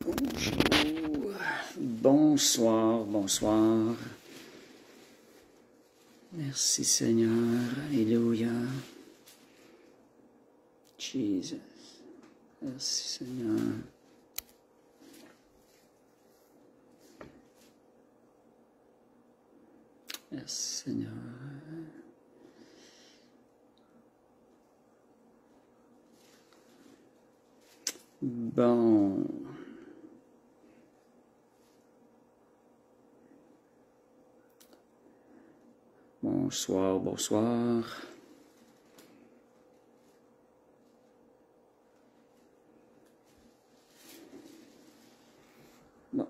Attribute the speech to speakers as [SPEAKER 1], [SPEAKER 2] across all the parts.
[SPEAKER 1] Bonjour. Bonsoir, bonsoir. Merci Seigneur. Alléluia. Jesus. Merci Seigneur. Merci Seigneur. Bon. Bonsoir, bonsoir. Bon.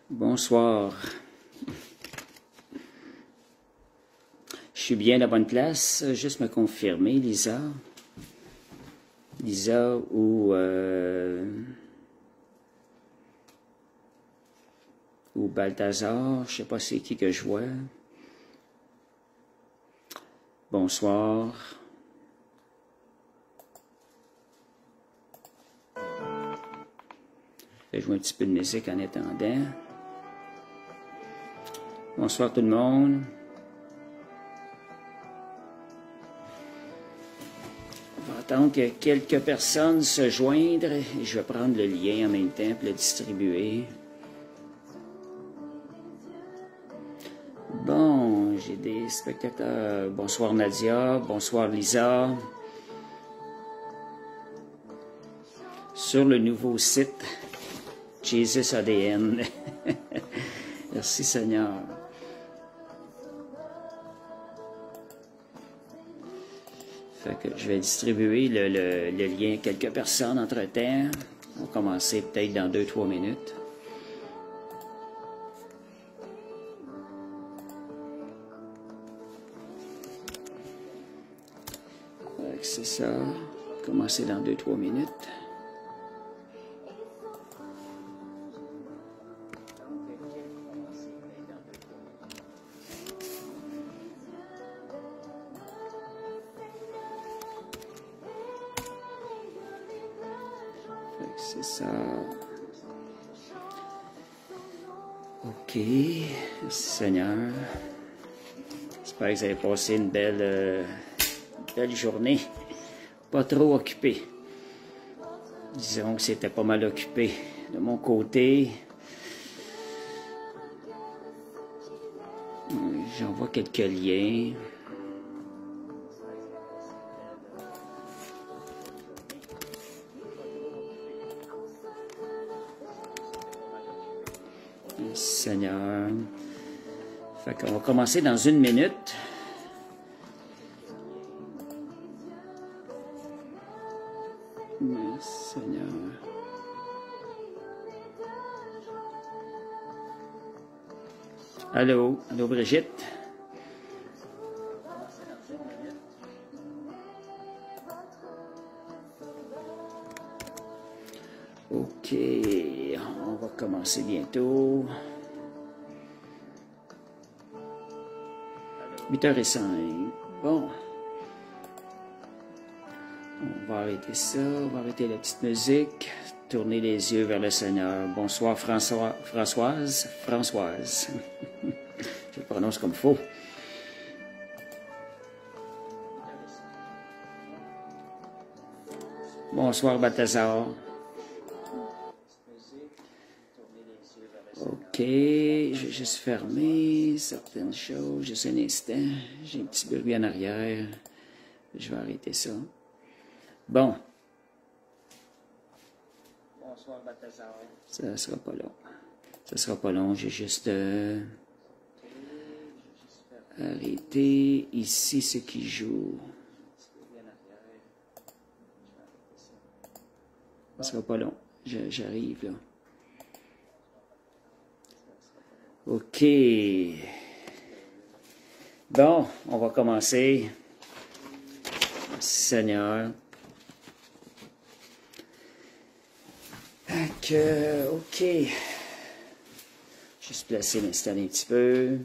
[SPEAKER 1] Bonsoir. Je suis bien à la bonne place. Juste me confirmer, Lisa. Lisa ou Balthazar, je sais pas c'est qui que je vois. Bonsoir. Je vais jouer un petit peu de musique en attendant. Bonsoir tout le monde. On va attendre que quelques personnes se joindre et je vais prendre le lien en même temps pour le distribuer. Bon, j'ai des spectateurs. Bonsoir Nadia, bonsoir Lisa. Sur le nouveau site Jesus ADN. Merci Seigneur. Fait que je vais distribuer le lien à quelques personnes entre-temps. On va commencer peut-être dans 2-3 minutes. C'est ça. Commencer dans 2-3 minutes. C'est ça. OK. Merci Seigneur. J'espère que vous avez passé une belle journée. Pas trop occupée. Disons que c'était pas mal occupé. De mon côté, j'envoie quelques liens. Seigneur. Fait qu'on va commencer dans 1 minute. Merci Seigneur. Allô, allô Brigitte. OK, on va commencer bientôt. 8h05. Bon. On va arrêter ça, on va arrêter la petite musique. Tourner les yeux vers le Seigneur. Bonsoir Françoise. Je le prononce comme il faut. Bonsoir Balthazar. OK, je vais juste fermer certaines choses, juste un instant. J'ai un petit bruit en arrière. Je vais arrêter ça. Bon. Bonsoir Balthazar. Ça sera pas long. Ça sera pas long, j'ai juste arrêté ici ce qui joue. Ça sera pas long. J'arrive là. OK. Bon, on va commencer. Seigneur. OK. Juste placer, m'installer un petit peu.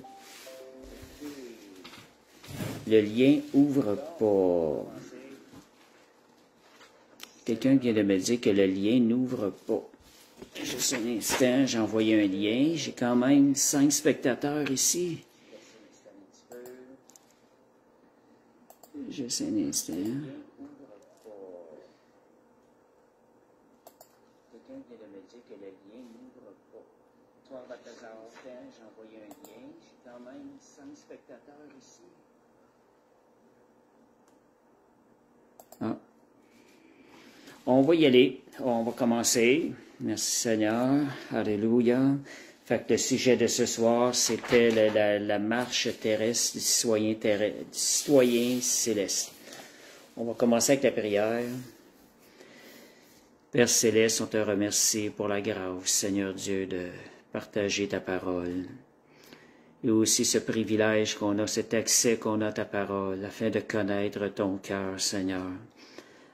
[SPEAKER 1] Le lien ouvre pas. quelqu'un vient de me dire que le lien n'ouvre pas. Juste un instant, j'ai envoyé un lien. J'ai quand même 5 spectateurs ici. Juste un instant. Quelqu'un vient de me dire que le lien n'ouvre pas. Toi, à j'ai envoyé un lien. J'ai quand même 5 spectateurs ici. Ah. On va y aller. On va commencer. Merci Seigneur. Alléluia. Fait que le sujet de ce soir, c'était la marche terrestre du citoyen céleste. On va commencer avec la prière. Père céleste, on te remercie pour la grâce, Seigneur Dieu, de partager ta parole. Et aussi ce privilège qu'on a, cet accès qu'on a à ta parole, afin de connaître ton cœur, Seigneur,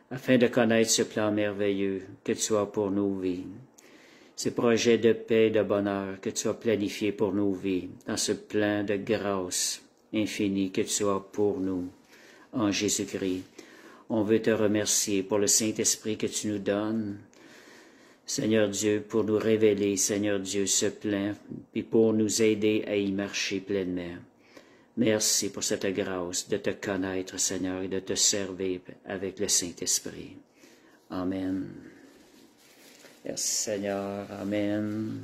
[SPEAKER 1] afin de connaître ce plan merveilleux que tu as pour nos vies, ces projets de paix et de bonheur que tu as planifiés pour nos vies, dans ce plan de grâce infinie que tu as pour nous, en Jésus-Christ. On veut te remercier pour le Saint-Esprit que tu nous donnes, Seigneur Dieu, pour nous révéler, Seigneur Dieu, ce plan, et pour nous aider à y marcher pleinement. Merci pour cette grâce de te connaître, Seigneur, et de te servir avec le Saint-Esprit. Amen. Merci, Seigneur. Amen.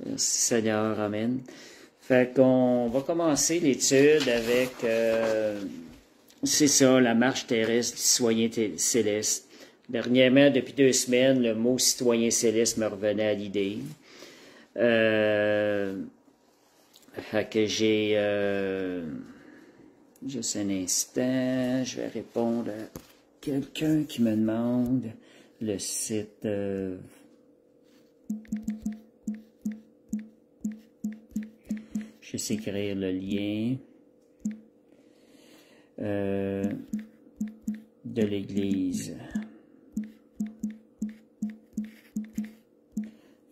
[SPEAKER 1] Merci, Seigneur. Amen. Fait qu'on va commencer l'étude avec, c'est ça, la marche terrestre du citoyen céleste. Dernièrement, depuis 2 semaines, le mot citoyen céleste me revenait à l'idée. Que j'ai juste un instant, je vais répondre à quelqu'un qui me demande le site. Je sais écrire le lien de l'Église.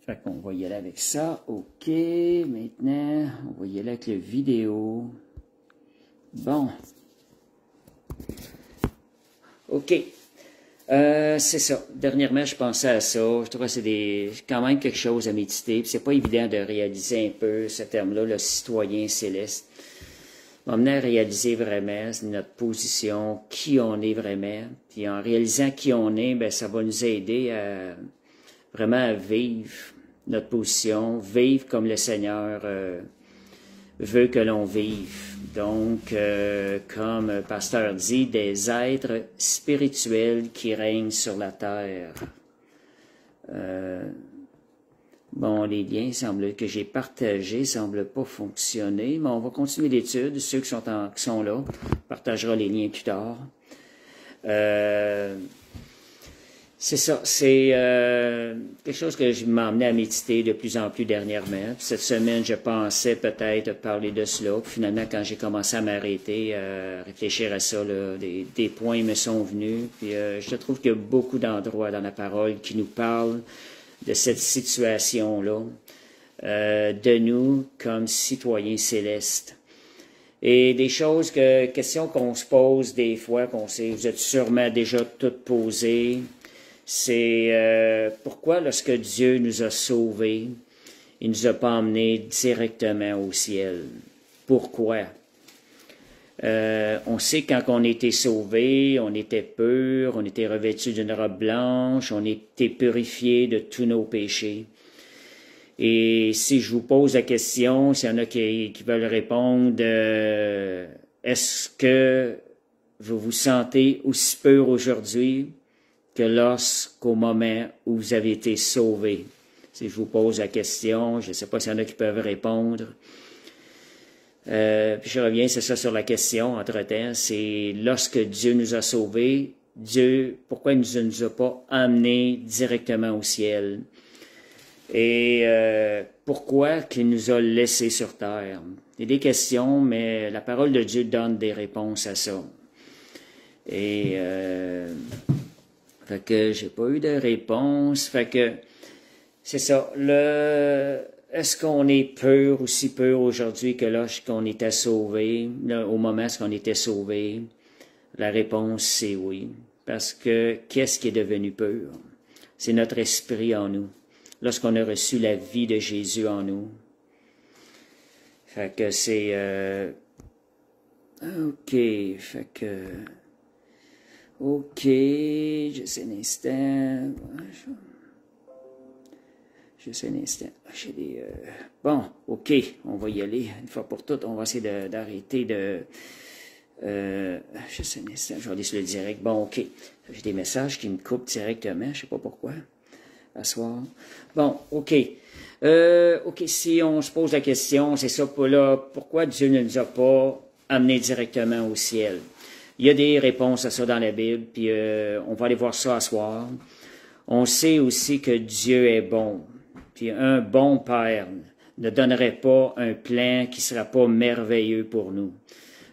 [SPEAKER 1] Fait qu'on va y aller avec ça. OK. Maintenant, on va y aller avec la vidéo. Bon. OK. C'est ça. Dernièrement, je pensais à ça. Je trouve que c'est quand même quelque chose à méditer. C'est pas évident de réaliser un peu ce terme-là, le citoyen céleste. M'amener à réaliser vraiment notre position, qui on est vraiment. Puis en réalisant qui on est, ben ça va nous aider à vraiment à vivre notre position, vivre comme le Seigneur veut que l'on vive. Donc, comme le pasteur dit, des êtres spirituels qui règnent sur la terre. Bon, les liens que j'ai partagés ne semblent pas fonctionner, mais on va continuer l'étude. Ceux qui sont là, on partagera les liens plus tard. C'est ça, c'est quelque chose que je m'emmenais à méditer de plus en plus dernièrement. Puis cette semaine, je pensais peut-être parler de cela. Puis finalement, quand j'ai commencé à m'arrêter, à réfléchir à ça, là, des points me sont venus. Puis je trouve qu'il y a beaucoup d'endroits dans la parole qui nous parlent de cette situation-là, de nous comme citoyens célestes. Et des questions qu'on se pose des fois, vous êtes sûrement déjà toutes posées. C'est pourquoi lorsque Dieu nous a sauvés, il ne nous a pas emmenés directement au ciel. Pourquoi? On sait quand on était sauvés, on était purs, on était revêtus d'une robe blanche, on était purifiés de tous nos péchés. Et si je vous pose la question, s'il y en a qui veulent répondre, est-ce que vous vous sentez aussi pur aujourd'hui que lorsqu'au moment où vous avez été sauvés? Si je vous pose la question, je ne sais pas s'il y en a qui peuvent répondre. Puis je reviens, c'est ça sur la question, entre-temps, c'est lorsque Dieu nous a sauvés, pourquoi il ne nous a pas emmenés directement au ciel? Et pourquoi qu'il nous a laissés sur terre? Il y a des questions, mais la parole de Dieu donne des réponses à ça. Et fait que j'ai pas eu de réponse. Fait que c'est ça. Est-ce qu'on est pur, aussi pur aujourd'hui que lorsqu'on était sauvé, au moment où on était sauvé? La réponse, c'est oui. Parce que qu'est-ce qui est devenu pur? C'est notre esprit en nous. Lorsqu'on a reçu la vie de Jésus en nous. Fait que c'est... OK, fait que... OK, juste un instant. Juste un instant. J'ai des... Bon, OK, on va y aller. Une fois pour toutes, on va essayer d'arrêter de... Juste un instant, je vais aller sur le direct. Bon, OK. J'ai des messages qui me coupent directement, je sais pas pourquoi. À soir. Bon, OK. OK, si on se pose la question, c'est ça pour là, pourquoi Dieu ne nous a pas amenés directement au ciel? Il y a des réponses à ça dans la Bible, puis on va aller voir ça à soir. On sait aussi que Dieu est bon. Puis un bon Père ne donnerait pas un plan qui ne sera pas merveilleux pour nous.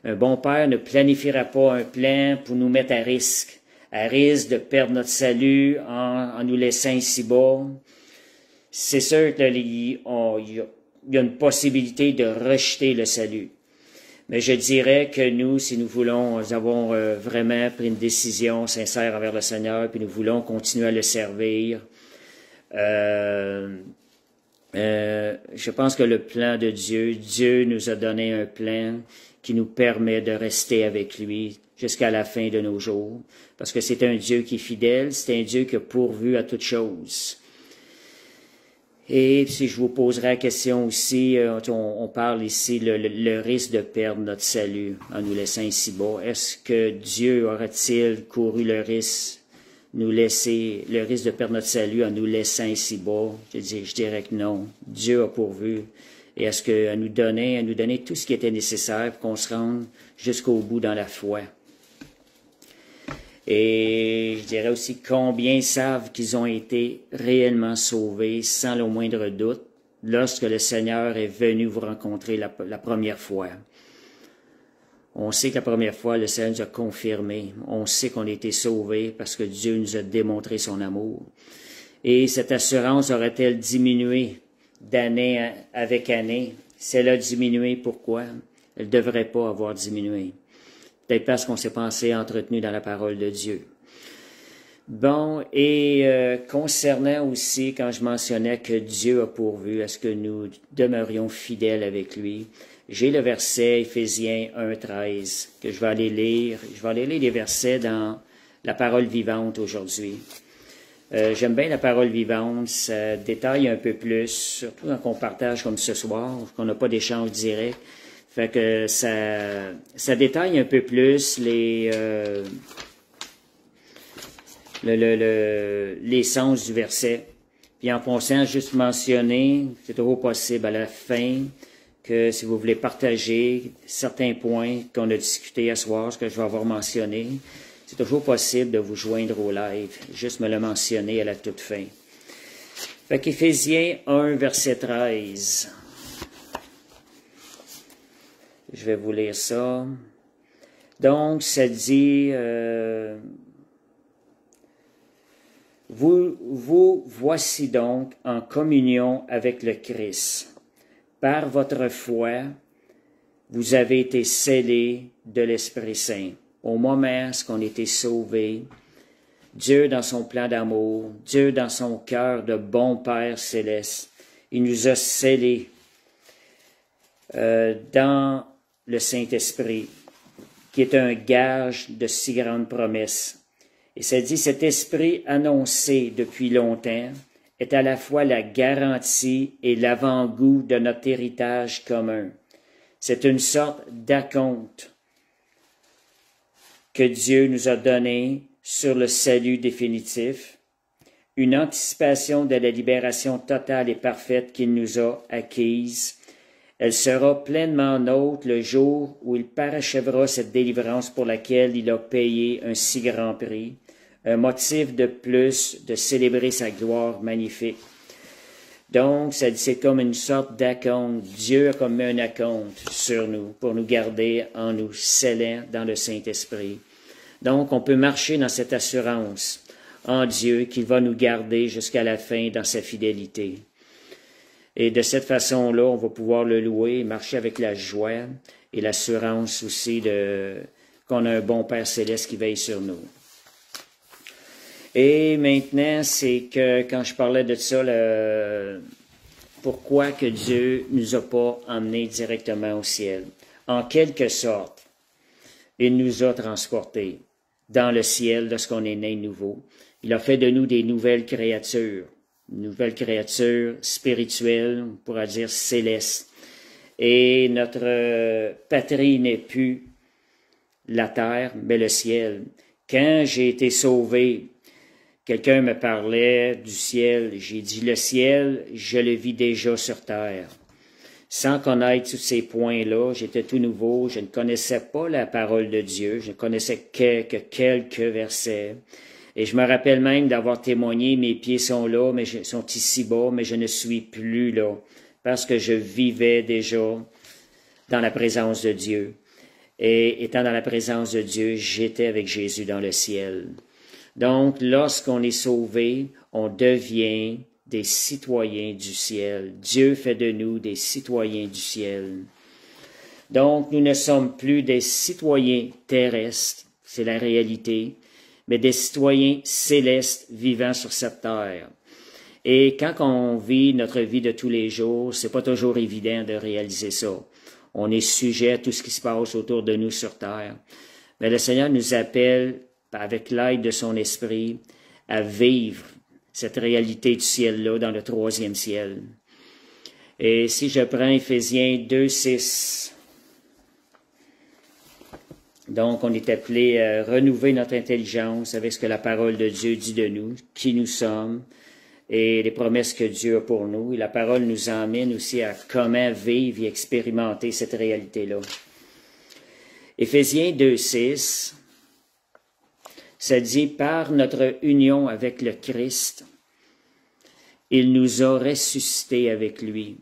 [SPEAKER 1] Un bon Père ne planifiera pas un plan pour nous mettre à risque de perdre notre salut en nous laissant ici-bas. C'est sûr qu'il y a une possibilité de rejeter le salut. Mais je dirais que nous, si nous avons vraiment pris une décision sincère envers le Seigneur, puis nous voulons continuer à le servir, je pense que le plan de Dieu nous a donné un plan qui nous permet de rester avec lui jusqu'à la fin de nos jours, parce que c'est un Dieu qui est fidèle, c'est un Dieu qui a pourvu à toutes choses. Et si je vous poserai la question aussi, on parle ici le risque de perdre notre salut en nous laissant ici-bas. Est-ce que Dieu aurait-il couru le risque de perdre notre salut en nous laissant ici-bas? Je dirais que non. Dieu a pourvu. Et est-ce qu'à nous donner tout ce qui était nécessaire pour qu'on se rende jusqu'au bout dans la foi? Et je dirais aussi combien savent qu'ils ont été réellement sauvés sans le moindre doute lorsque le Seigneur est venu vous rencontrer la première fois. On sait que la première fois, le Seigneur nous a confirmé. On sait qu'on a été sauvés parce que Dieu nous a démontré son amour. Et cette assurance aurait-elle diminué d'année avec année? Si elle a diminué, pourquoi? Elle ne devrait pas avoir diminué. Peut-être parce qu'on s'est pensé entretenu dans la parole de Dieu. Bon, et concernant aussi, quand je mentionnais que Dieu a pourvu à ce que nous demeurions fidèles avec lui, j'ai le verset Éphésiens 1:13 que je vais aller lire. Je vais aller lire les versets dans la parole vivante aujourd'hui. J'aime bien la parole vivante, ça détaille un peu plus, surtout quand on partage comme ce soir, qu'on n'a pas d'échange direct. Fait que ça détaille un peu plus les sens du verset. Puis en pensant juste mentionner, c'est toujours possible à la fin, que si vous voulez partager certains points qu'on a discutés à soir, ce que je vais avoir mentionné, c'est toujours possible de vous joindre au live. Juste me le mentionner à la toute fin. Fait qu'Éphésiens 1, verset 13. Je vais vous lire ça. Donc, ça dit, vous voici donc en communion avec le Christ. Par votre foi, vous avez été scellés de l'Esprit Saint. Au moment où on a été sauvés, Dieu dans son plan d'amour, Dieu dans son cœur de bon Père céleste, il nous a scellés dans le Saint-Esprit, qui est un gage de si grandes promesses. Et ça dit, cet esprit annoncé depuis longtemps est à la fois la garantie et l'avant-goût de notre héritage commun. C'est une sorte d'acompte que Dieu nous a donné sur le salut définitif, une anticipation de la libération totale et parfaite qu'il nous a acquise. Elle sera pleinement nôtre le jour où il parachèvera cette délivrance pour laquelle il a payé un si grand prix, un motif de plus de célébrer sa gloire magnifique. Donc, c'est comme une sorte d'acompte. Dieu a comme un acompte sur nous pour nous garder en nous scellant dans le Saint-Esprit. Donc, on peut marcher dans cette assurance en Dieu qu'il va nous garder jusqu'à la fin dans sa fidélité. Et de cette façon-là, on va pouvoir le louer, marcher avec la joie et l'assurance aussi qu'on a un bon Père céleste qui veille sur nous. Et maintenant, c'est que quand je parlais de ça, pourquoi que Dieu nous a pas emmenés directement au ciel? En quelque sorte, il nous a transportés dans le ciel lorsqu'on est né nouveau. Il a fait de nous des nouvelles créatures spirituelles, on pourra dire célestes. Et notre patrie n'est plus la terre, mais le ciel. Quand j'ai été sauvé, quelqu'un me parlait du ciel. J'ai dit, le ciel, je le vis déjà sur terre. Sans connaître tous ces points-là, j'étais tout nouveau, je ne connaissais pas la parole de Dieu, je ne connaissais que quelques versets. Et je me rappelle même d'avoir témoigné, mes pieds sont là, mais sont ici-bas, mais je ne suis plus là, parce que je vivais déjà dans la présence de Dieu. Et étant dans la présence de Dieu, j'étais avec Jésus dans le ciel. Donc, lorsqu'on est sauvé, on devient des citoyens du ciel. Dieu fait de nous des citoyens du ciel. Donc, nous ne sommes plus des citoyens terrestres, c'est la réalité, mais des citoyens célestes vivant sur cette terre. Et quand on vit notre vie de tous les jours, c'est pas toujours évident de réaliser ça. On est sujet à tout ce qui se passe autour de nous sur terre. Mais le Seigneur nous appelle, avec l'aide de son esprit, à vivre cette réalité du ciel-là dans le troisième ciel. Et si je prends Éphésiens 2:6, donc on est appelé à renouveler notre intelligence avec ce que la parole de Dieu dit de nous, qui nous sommes, et les promesses que Dieu a pour nous. Et la parole nous emmène aussi à comment vivre et expérimenter cette réalité-là. Éphésiens 2:6, ça dit, par notre union avec le Christ, il nous a ressuscités avec lui.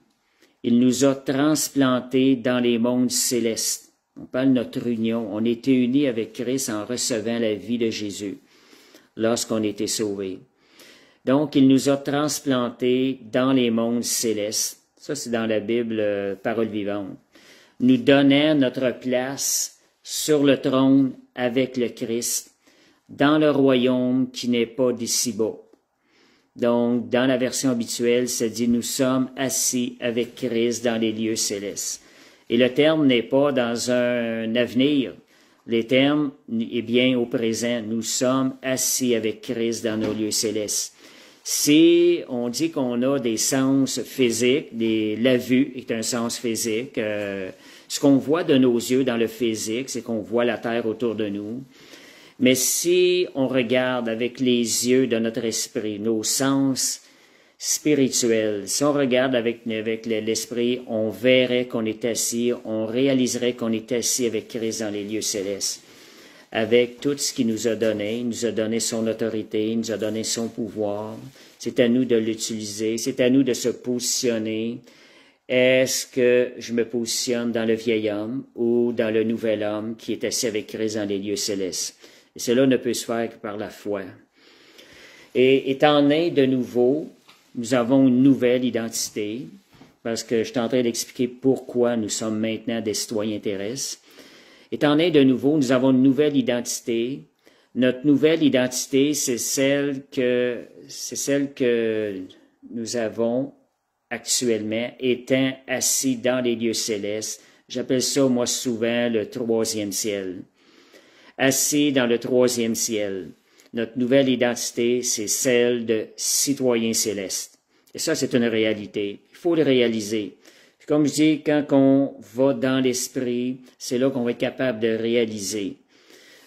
[SPEAKER 1] Il nous a transplantés dans les mondes célestes. On parle de notre union. On était unis avec Christ en recevant la vie de Jésus lorsqu'on était sauvés. Donc, il nous a transplantés dans les mondes célestes. Ça, c'est dans la Bible, parole vivante. Nous donnant notre place sur le trône avec le Christ, dans le royaume qui n'est pas d'ici-bas. Donc, dans la version habituelle, ça dit « Nous sommes assis avec Christ dans les lieux célestes ». Et le terme n'est pas dans un avenir. Le terme est bien au présent. Nous sommes assis avec Christ dans nos lieux célestes. Si on dit qu'on a des sens physiques, la vue est un sens physique, ce qu'on voit de nos yeux dans le physique, c'est qu'on voit la terre autour de nous. Mais si on regarde avec les yeux de notre esprit, nos sens spirituels, si on regarde avec l'esprit, on verrait qu'on est assis, on réaliserait qu'on est assis avec Christ dans les lieux célestes. Avec tout ce qu'il nous a donné, il nous a donné son autorité, il nous a donné son pouvoir. C'est à nous de l'utiliser, c'est à nous de se positionner. Est-ce que je me positionne dans le vieil homme ou dans le nouvel homme qui est assis avec Christ dans les lieux célestes? Et cela ne peut se faire que par la foi. Et étant né de nouveau, nous avons une nouvelle identité, parce que je suis en train d'expliquer pourquoi nous sommes maintenant des citoyens terrestres. Étant né de nouveau, nous avons une nouvelle identité. Notre nouvelle identité, c'est celle que nous avons actuellement, étant assis dans les lieux célestes. J'appelle ça, moi, souvent, le troisième ciel. Assis dans le troisième ciel. Notre nouvelle identité, c'est celle de citoyen céleste. Et ça, c'est une réalité. Il faut le réaliser. Comme je dis, quand on va dans l'esprit, c'est là qu'on va être capable de réaliser.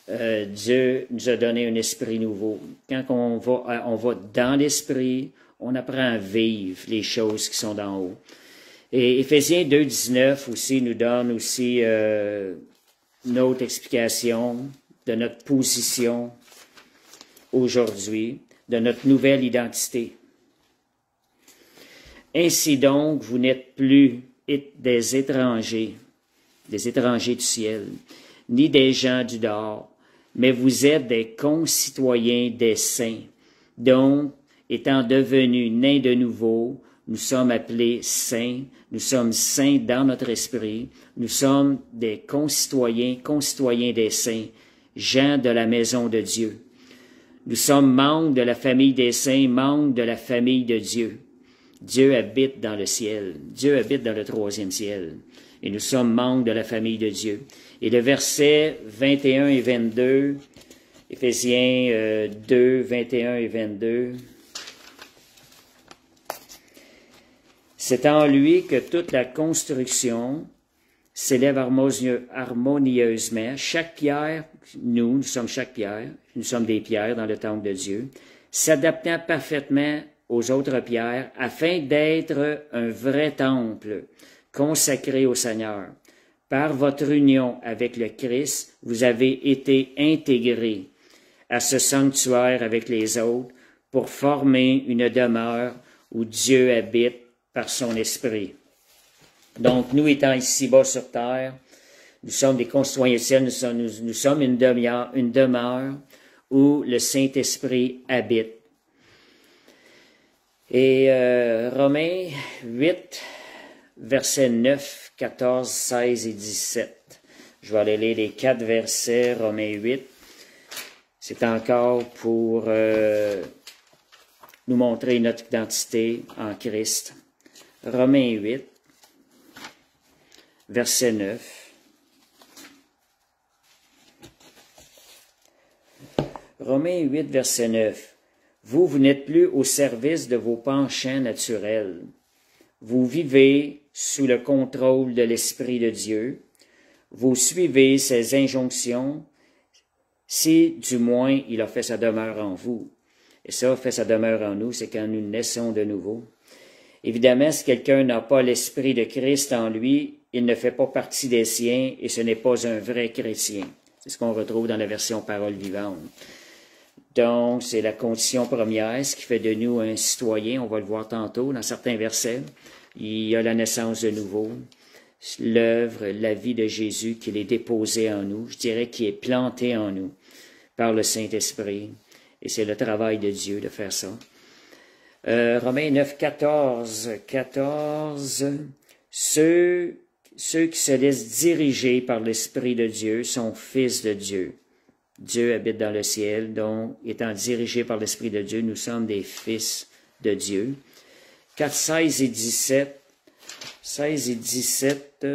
[SPEAKER 1] Dieu nous a donné un esprit nouveau. Quand on va dans l'esprit, on apprend à vivre les choses qui sont d'en haut. Et Éphésiens 2:19 aussi nous donne aussi une autre explication de notre position aujourd'hui, de notre nouvelle identité. Ainsi donc, vous n'êtes plus des étrangers du ciel, ni des gens du dehors, mais vous êtes des concitoyens des saints. Donc, étant devenus nés de nouveau, nous sommes appelés saints, nous sommes saints dans notre esprit, nous sommes des concitoyens des saints, gens de la maison de Dieu. Nous sommes membres de la famille des saints, membres de la famille de Dieu. Dieu habite dans le ciel. Dieu habite dans le troisième ciel. Et nous sommes membres de la famille de Dieu. Et le verset 21 et 22, Éphésiens 2, 21 et 22. C'est en lui que toute la construction s'élève harmonieusement. Chaque pierre, nous sommes chaque pierre, nous sommes des pierres dans le temple de Dieu, s'adaptant parfaitement aux autres pierres afin d'être un vrai temple consacré au Seigneur. Par votre union avec le Christ, vous avez été intégrés à ce sanctuaire avec les autres pour former une demeure où Dieu habite par son esprit. Donc, nous étant ici-bas sur terre, nous sommes des concitoyens ciels, nous sommes une demeure où le Saint-Esprit habite. Et Romains 8, versets 9, 14, 16 et 17. Je vais aller lire les 4 versets, Romains 8. C'est encore pour nous montrer notre identité en Christ. Romains 8, verset 9. Romains 8, verset 9. Vous n'êtes plus au service de vos penchants naturels. Vous vivez sous le contrôle de l'Esprit de Dieu. Vous suivez ses injonctions, si du moins il a fait sa demeure en vous. Et ça, fait sa demeure en nous, c'est quand nous naissons de nouveau. Évidemment, si quelqu'un n'a pas l'Esprit de Christ en lui, il ne fait pas partie des siens et ce n'est pas un vrai chrétien. C'est ce qu'on retrouve dans la version Parole vivante. Donc, c'est la condition première, ce qui fait de nous un citoyen. On va le voir tantôt dans certains versets. Il y a la naissance de nouveau, l'œuvre, la vie de Jésus qui est déposée en nous, je dirais qui est plantée en nous par le Saint-Esprit. Et c'est le travail de Dieu de faire ça. Romains 9, 14. Ceux qui se laissent diriger par l'Esprit de Dieu sont fils de Dieu. Dieu habite dans le ciel, donc étant dirigés par l'Esprit de Dieu, nous sommes des fils de Dieu. 4, 16 et 17. 16 et 17,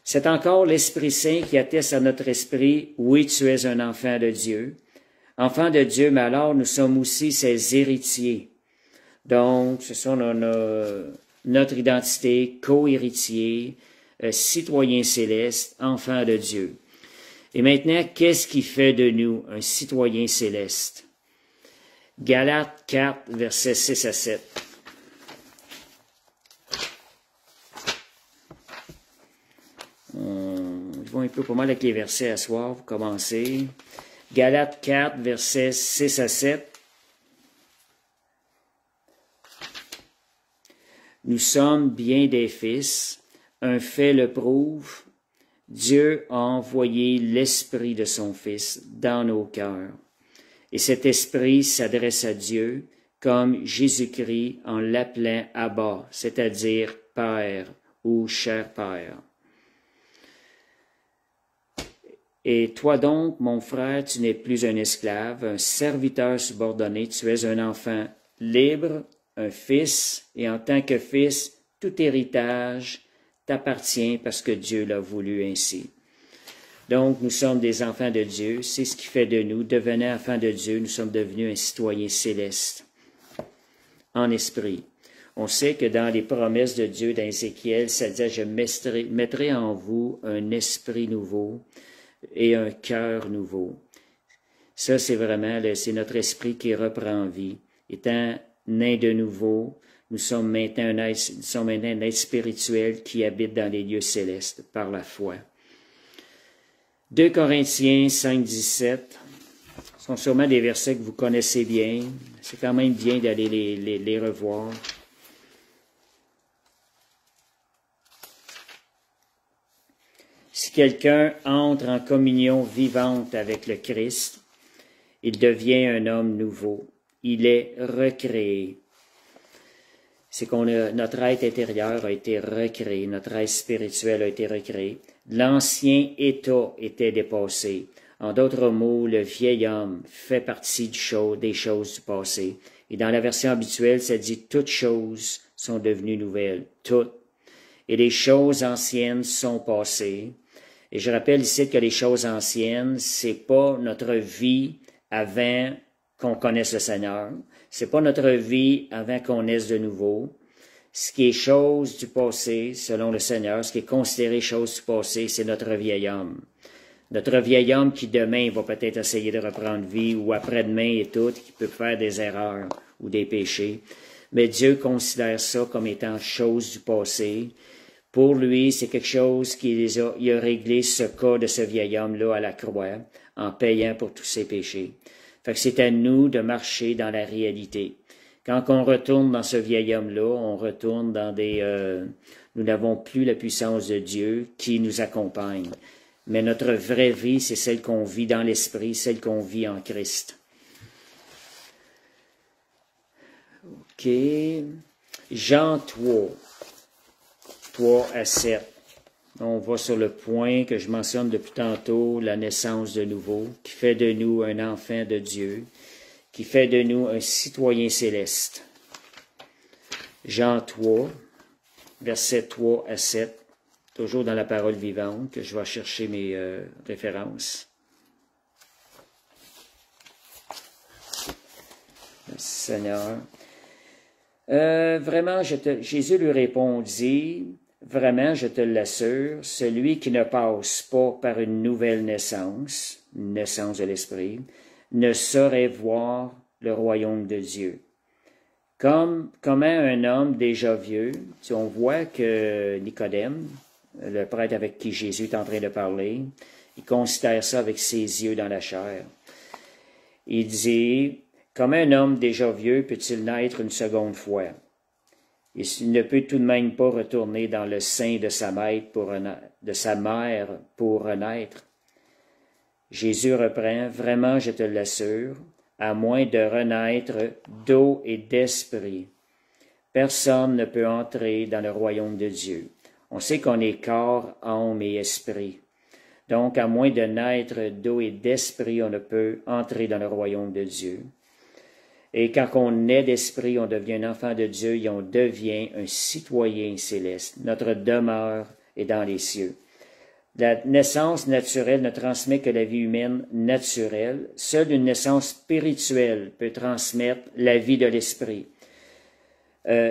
[SPEAKER 1] c'est encore l'Esprit Saint qui atteste à notre esprit, oui, tu es un enfant de Dieu. Enfant de Dieu, mais alors nous sommes aussi ses héritiers. Donc, ce sont notre identité, co-héritier, citoyen céleste, enfant de Dieu. Et maintenant, qu'est-ce qui fait de nous un citoyen céleste? Galates 4, versets 6 à 7. Je vois un peu pas mal avec les versets à soir, vous commencez. Galates 4, versets 6 à 7. Nous sommes bien des fils, un fait le prouve, Dieu a envoyé l'Esprit de son Fils dans nos cœurs. Et cet Esprit s'adresse à Dieu comme Jésus-Christ en l'appelant Abba, c'est-à-dire Père ou cher Père. Et toi donc, mon frère, tu n'es plus un esclave, un serviteur subordonné, tu es un enfant libre, un fils, et en tant que fils, tout héritage t'appartient parce que Dieu l'a voulu ainsi. Donc, nous sommes des enfants de Dieu, c'est ce qui fait de nous, devenant enfants de Dieu, nous sommes devenus un citoyen céleste, en esprit. On sait que dans les promesses de Dieu, dans Ézéchiel, ça dit « Je mettrai en vous un esprit nouveau et un cœur nouveau ». Ça, c'est vraiment, c'est notre esprit qui reprend vie. Étant né de nouveau, nous sommes maintenant un être spirituel qui habite dans les lieux célestes par la foi. 2 Corinthiens 5, 17, ce sont sûrement des versets que vous connaissez bien. C'est quand même bien d'aller les revoir. Si quelqu'un entre en communion vivante avec le Christ, il devient un homme nouveau. Il est recréé. c'est notre être intérieur a été recréé, notre être spirituel a été recréé. L'ancien état était dépassé. En d'autres mots, le vieil homme fait partie des choses du passé. Et dans la version habituelle, ça dit « toutes choses sont devenues nouvelles ». Toutes. Et les choses anciennes sont passées. Et je rappelle ici que les choses anciennes, c'est pas notre vie avant qu'on connaisse le Seigneur. C'est pas notre vie avant qu'on naisse de nouveau. Ce qui est chose du passé, selon le Seigneur, ce qui est considéré chose du passé, c'est notre vieil homme. Notre vieil homme qui demain va peut-être essayer de reprendre vie ou après-demain et tout, qui peut faire des erreurs ou des péchés. Mais Dieu considère ça comme étant chose du passé. Pour lui, c'est quelque chose il a réglé ce cas de ce vieil homme-là à la croix en payant pour tous ses péchés. Fait que c'est à nous de marcher dans la réalité. Quand on retourne dans ce vieil homme-là, on retourne dans nous n'avons plus la puissance de Dieu qui nous accompagne. Mais notre vraie vie, c'est celle qu'on vit dans l'esprit, celle qu'on vit en Christ. OK. Jean 3 à 7. On va sur le point que je mentionne depuis tantôt, la naissance de nouveau, qui fait de nous un enfant de Dieu, qui fait de nous un citoyen céleste. Jean 3, versets 3 à 7, toujours dans la parole vivante, que je vais chercher mes références. Merci Seigneur. Vraiment, Jésus lui répondit, vraiment, je te l'assure, celui qui ne passe pas par une nouvelle naissance de l'Esprit, ne saurait voir le royaume de Dieu. Comment un homme déjà vieux, on voit que Nicodème, le prêtre avec qui Jésus est en train de parler, il considère ça avec ses yeux dans la chair. Il dit, comment un homme déjà vieux peut-il naître une seconde fois? Il ne peut tout de même pas retourner dans le sein de sa mère pour renaître. Jésus reprend, vraiment je te l'assure, à moins de renaître d'eau et d'esprit. Personne ne peut entrer dans le royaume de Dieu. On sait qu'on est corps, âme et esprit. Donc, à moins de naître d'eau et d'esprit, on ne peut entrer dans le royaume de Dieu. Et quand on naît d'esprit, on devient un enfant de Dieu et on devient un citoyen céleste. Notre demeure est dans les cieux. La naissance naturelle ne transmet que la vie humaine naturelle. Seule une naissance spirituelle peut transmettre la vie de l'esprit.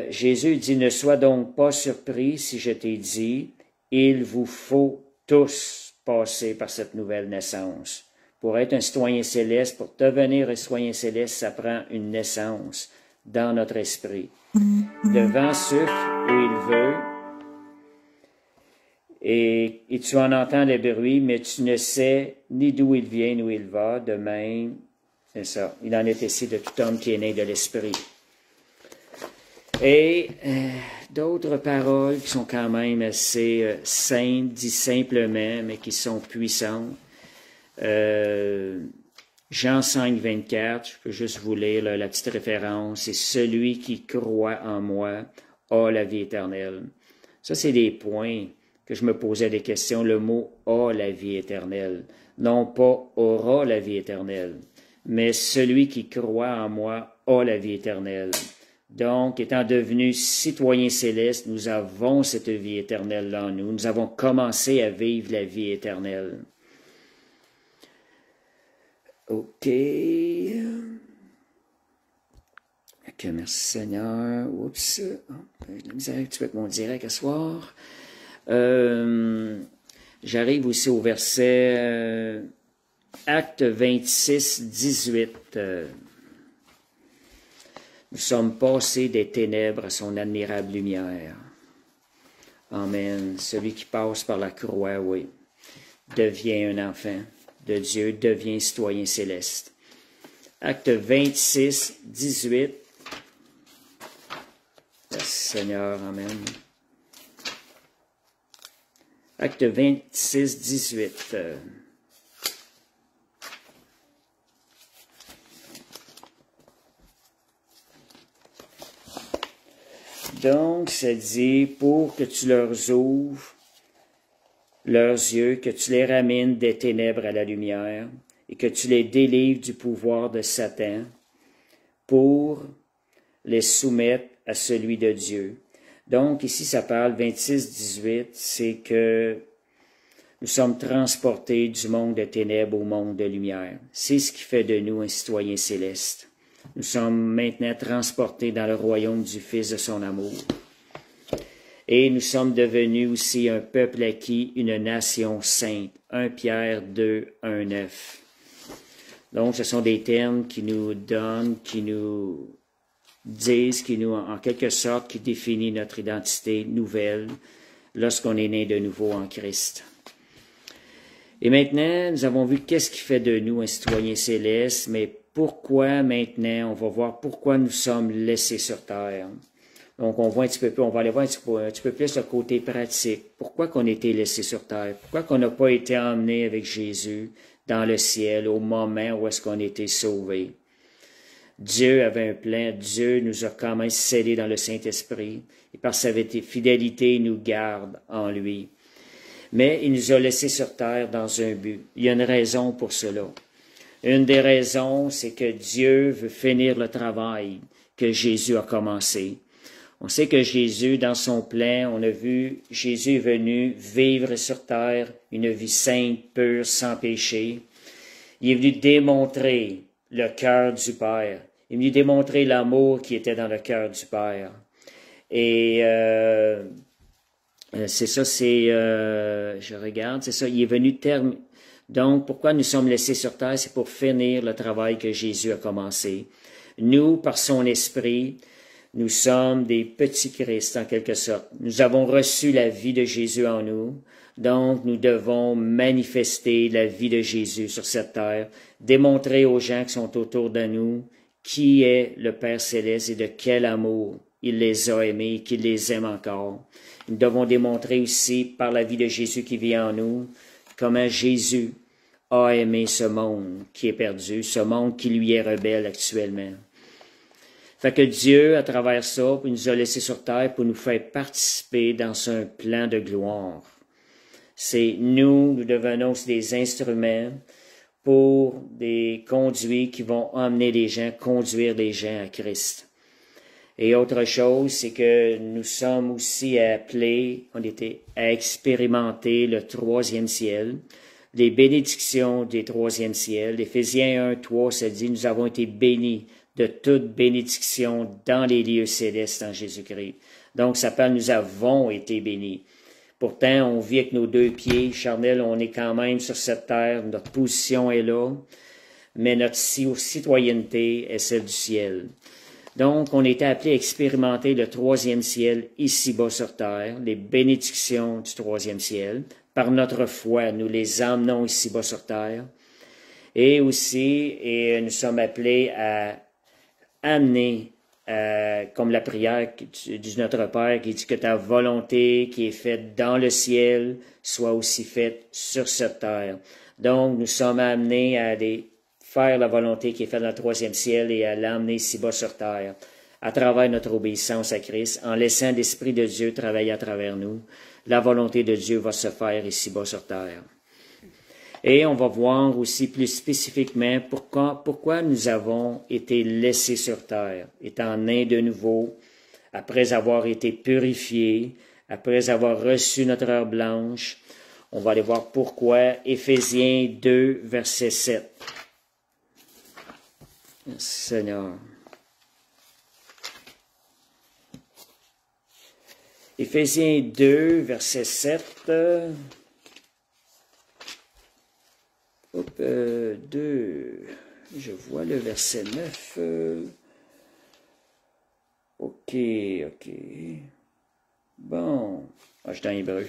[SPEAKER 1] Jésus dit, ne sois donc pas surpris si je t'ai dit, il vous faut tous passer par cette nouvelle naissance. Pour être un citoyen céleste, pour devenir un citoyen céleste, ça prend une naissance dans notre esprit. Le vent souffle où il veut, et tu en entends le bruit, mais tu ne sais ni d'où il vient, ni où il va. De même, c'est ça. Il en est ainsi de tout homme qui est né de l'esprit. Et d'autres paroles qui sont quand même assez simples, dit simplement, mais qui sont puissantes. Jean 5, 24, je peux juste vous lire la petite référence. C'est celui qui croit en moi a la vie éternelle. Ça, c'est des points que je me posais des questions. Le mot a la vie éternelle, non pas aura la vie éternelle, mais celui qui croit en moi a la vie éternelle. Donc, étant devenus citoyens célestes, nous avons cette vie éternelle-là en nous. Nous avons commencé à vivre la vie éternelle. OK. OK, merci Seigneur. Oups. J'ai de la misère un petit peu avec mon direct ce soir. J'arrive aussi au verset Acte 26, 18. Nous sommes passés des ténèbres à son admirable lumière. Amen. Celui qui passe par la croix, oui, devient un enfant de Dieu, devient citoyen céleste. Acte 26, 18. Merci Seigneur, amen. Acte 26, 18. Donc, ça dit, pour que tu leur ouvres leurs yeux, que tu les ramènes des ténèbres à la lumière et que tu les délivres du pouvoir de Satan pour les soumettre à celui de Dieu. Donc, ici, ça parle 26-18, c'est que nous sommes transportés du monde de ténèbres au monde de lumière. C'est ce qui fait de nous un citoyen céleste. Nous sommes maintenant transportés dans le royaume du Fils de son amour. Et nous sommes devenus aussi un peuple acquis, une nation sainte. 1 Pierre 2, 1, 9. Donc, ce sont des termes qui nous donnent, qui nous disent, qui nous, en quelque sorte, qui définissent notre identité nouvelle lorsqu'on est né de nouveau en Christ. Et maintenant, nous avons vu qu'est-ce qui fait de nous un citoyen céleste, mais pourquoi maintenant, on va voir pourquoi nous sommes laissés sur terre. Donc, on voit un petit peu plus, on va aller voir un petit peu plus le côté pratique. Pourquoi qu'on a été laissés sur terre? Pourquoi qu'on n'a pas été emmenés avec Jésus dans le ciel au moment où est-ce qu'on a été sauvés? Dieu avait un plan, Dieu nous a quand même scellés dans le Saint-Esprit, et par sa fidélité, il nous garde en lui. Mais il nous a laissés sur terre dans un but. Il y a une raison pour cela. Une des raisons, c'est que Dieu veut finir le travail que Jésus a commencé. On sait que Jésus, dans son plan, on a vu, Jésus est venu vivre sur terre une vie sainte, pure, sans péché. Il est venu démontrer le cœur du Père. Il est venu démontrer l'amour qui était dans le cœur du Père. Et c'est ça, je regarde, c'est ça, il est venu terminer. Donc, pourquoi nous sommes laissés sur terre? C'est pour finir le travail que Jésus a commencé. Nous, par son esprit, nous sommes des petits Christ, en quelque sorte. Nous avons reçu la vie de Jésus en nous. Donc, nous devons manifester la vie de Jésus sur cette terre, démontrer aux gens qui sont autour de nous qui est le Père Céleste et de quel amour il les a aimés et qu'il les aime encore. Nous devons démontrer aussi, par la vie de Jésus qui vit en nous, comment Jésus a aimé ce monde qui est perdu, ce monde qui lui est rebelle actuellement. Fait que Dieu, à travers ça, il nous a laissés sur terre pour nous faire participer dans un plan de gloire. C'est nous devenons des instruments pour des conduits qui vont emmener les gens, conduire les gens à Christ. Et autre chose, c'est que nous sommes aussi appelés, on était à expérimenter le troisième ciel, les bénédictions des troisième ciel. Éphésiens 1, 3, ça dit, nous avons été bénis de toute bénédiction dans les lieux célestes en Jésus-Christ. Donc, ça parle, nous avons été bénis. Pourtant, on vit avec nos deux pieds charnels, on est quand même sur cette terre, notre position est là, mais notre citoyenneté est celle du ciel. Donc, on était appelé à expérimenter le troisième ciel ici-bas sur terre, les bénédictions du troisième ciel. Par notre foi, nous les emmenons ici-bas sur terre. Et aussi, nous sommes appelés à amener, comme la prière du Notre Père qui dit que ta volonté qui est faite dans le ciel soit aussi faite sur cette terre. Donc, nous sommes amenés à faire la volonté qui est faite dans le troisième ciel et à l'amener ici-bas sur terre, à travers notre obéissance à Christ, en laissant l'Esprit de Dieu travailler à travers nous. La volonté de Dieu va se faire ici-bas sur terre. Et on va voir aussi plus spécifiquement pourquoi nous avons été laissés sur terre, étant nés de nouveau, après avoir été purifiés, après avoir reçu notre heure blanche. On va aller voir pourquoi. Éphésiens 2, verset 7. Merci Seigneur. Éphésiens 2, verset 7. 2, je vois le verset 9. OK. Bon. Je suis dans Hébreu.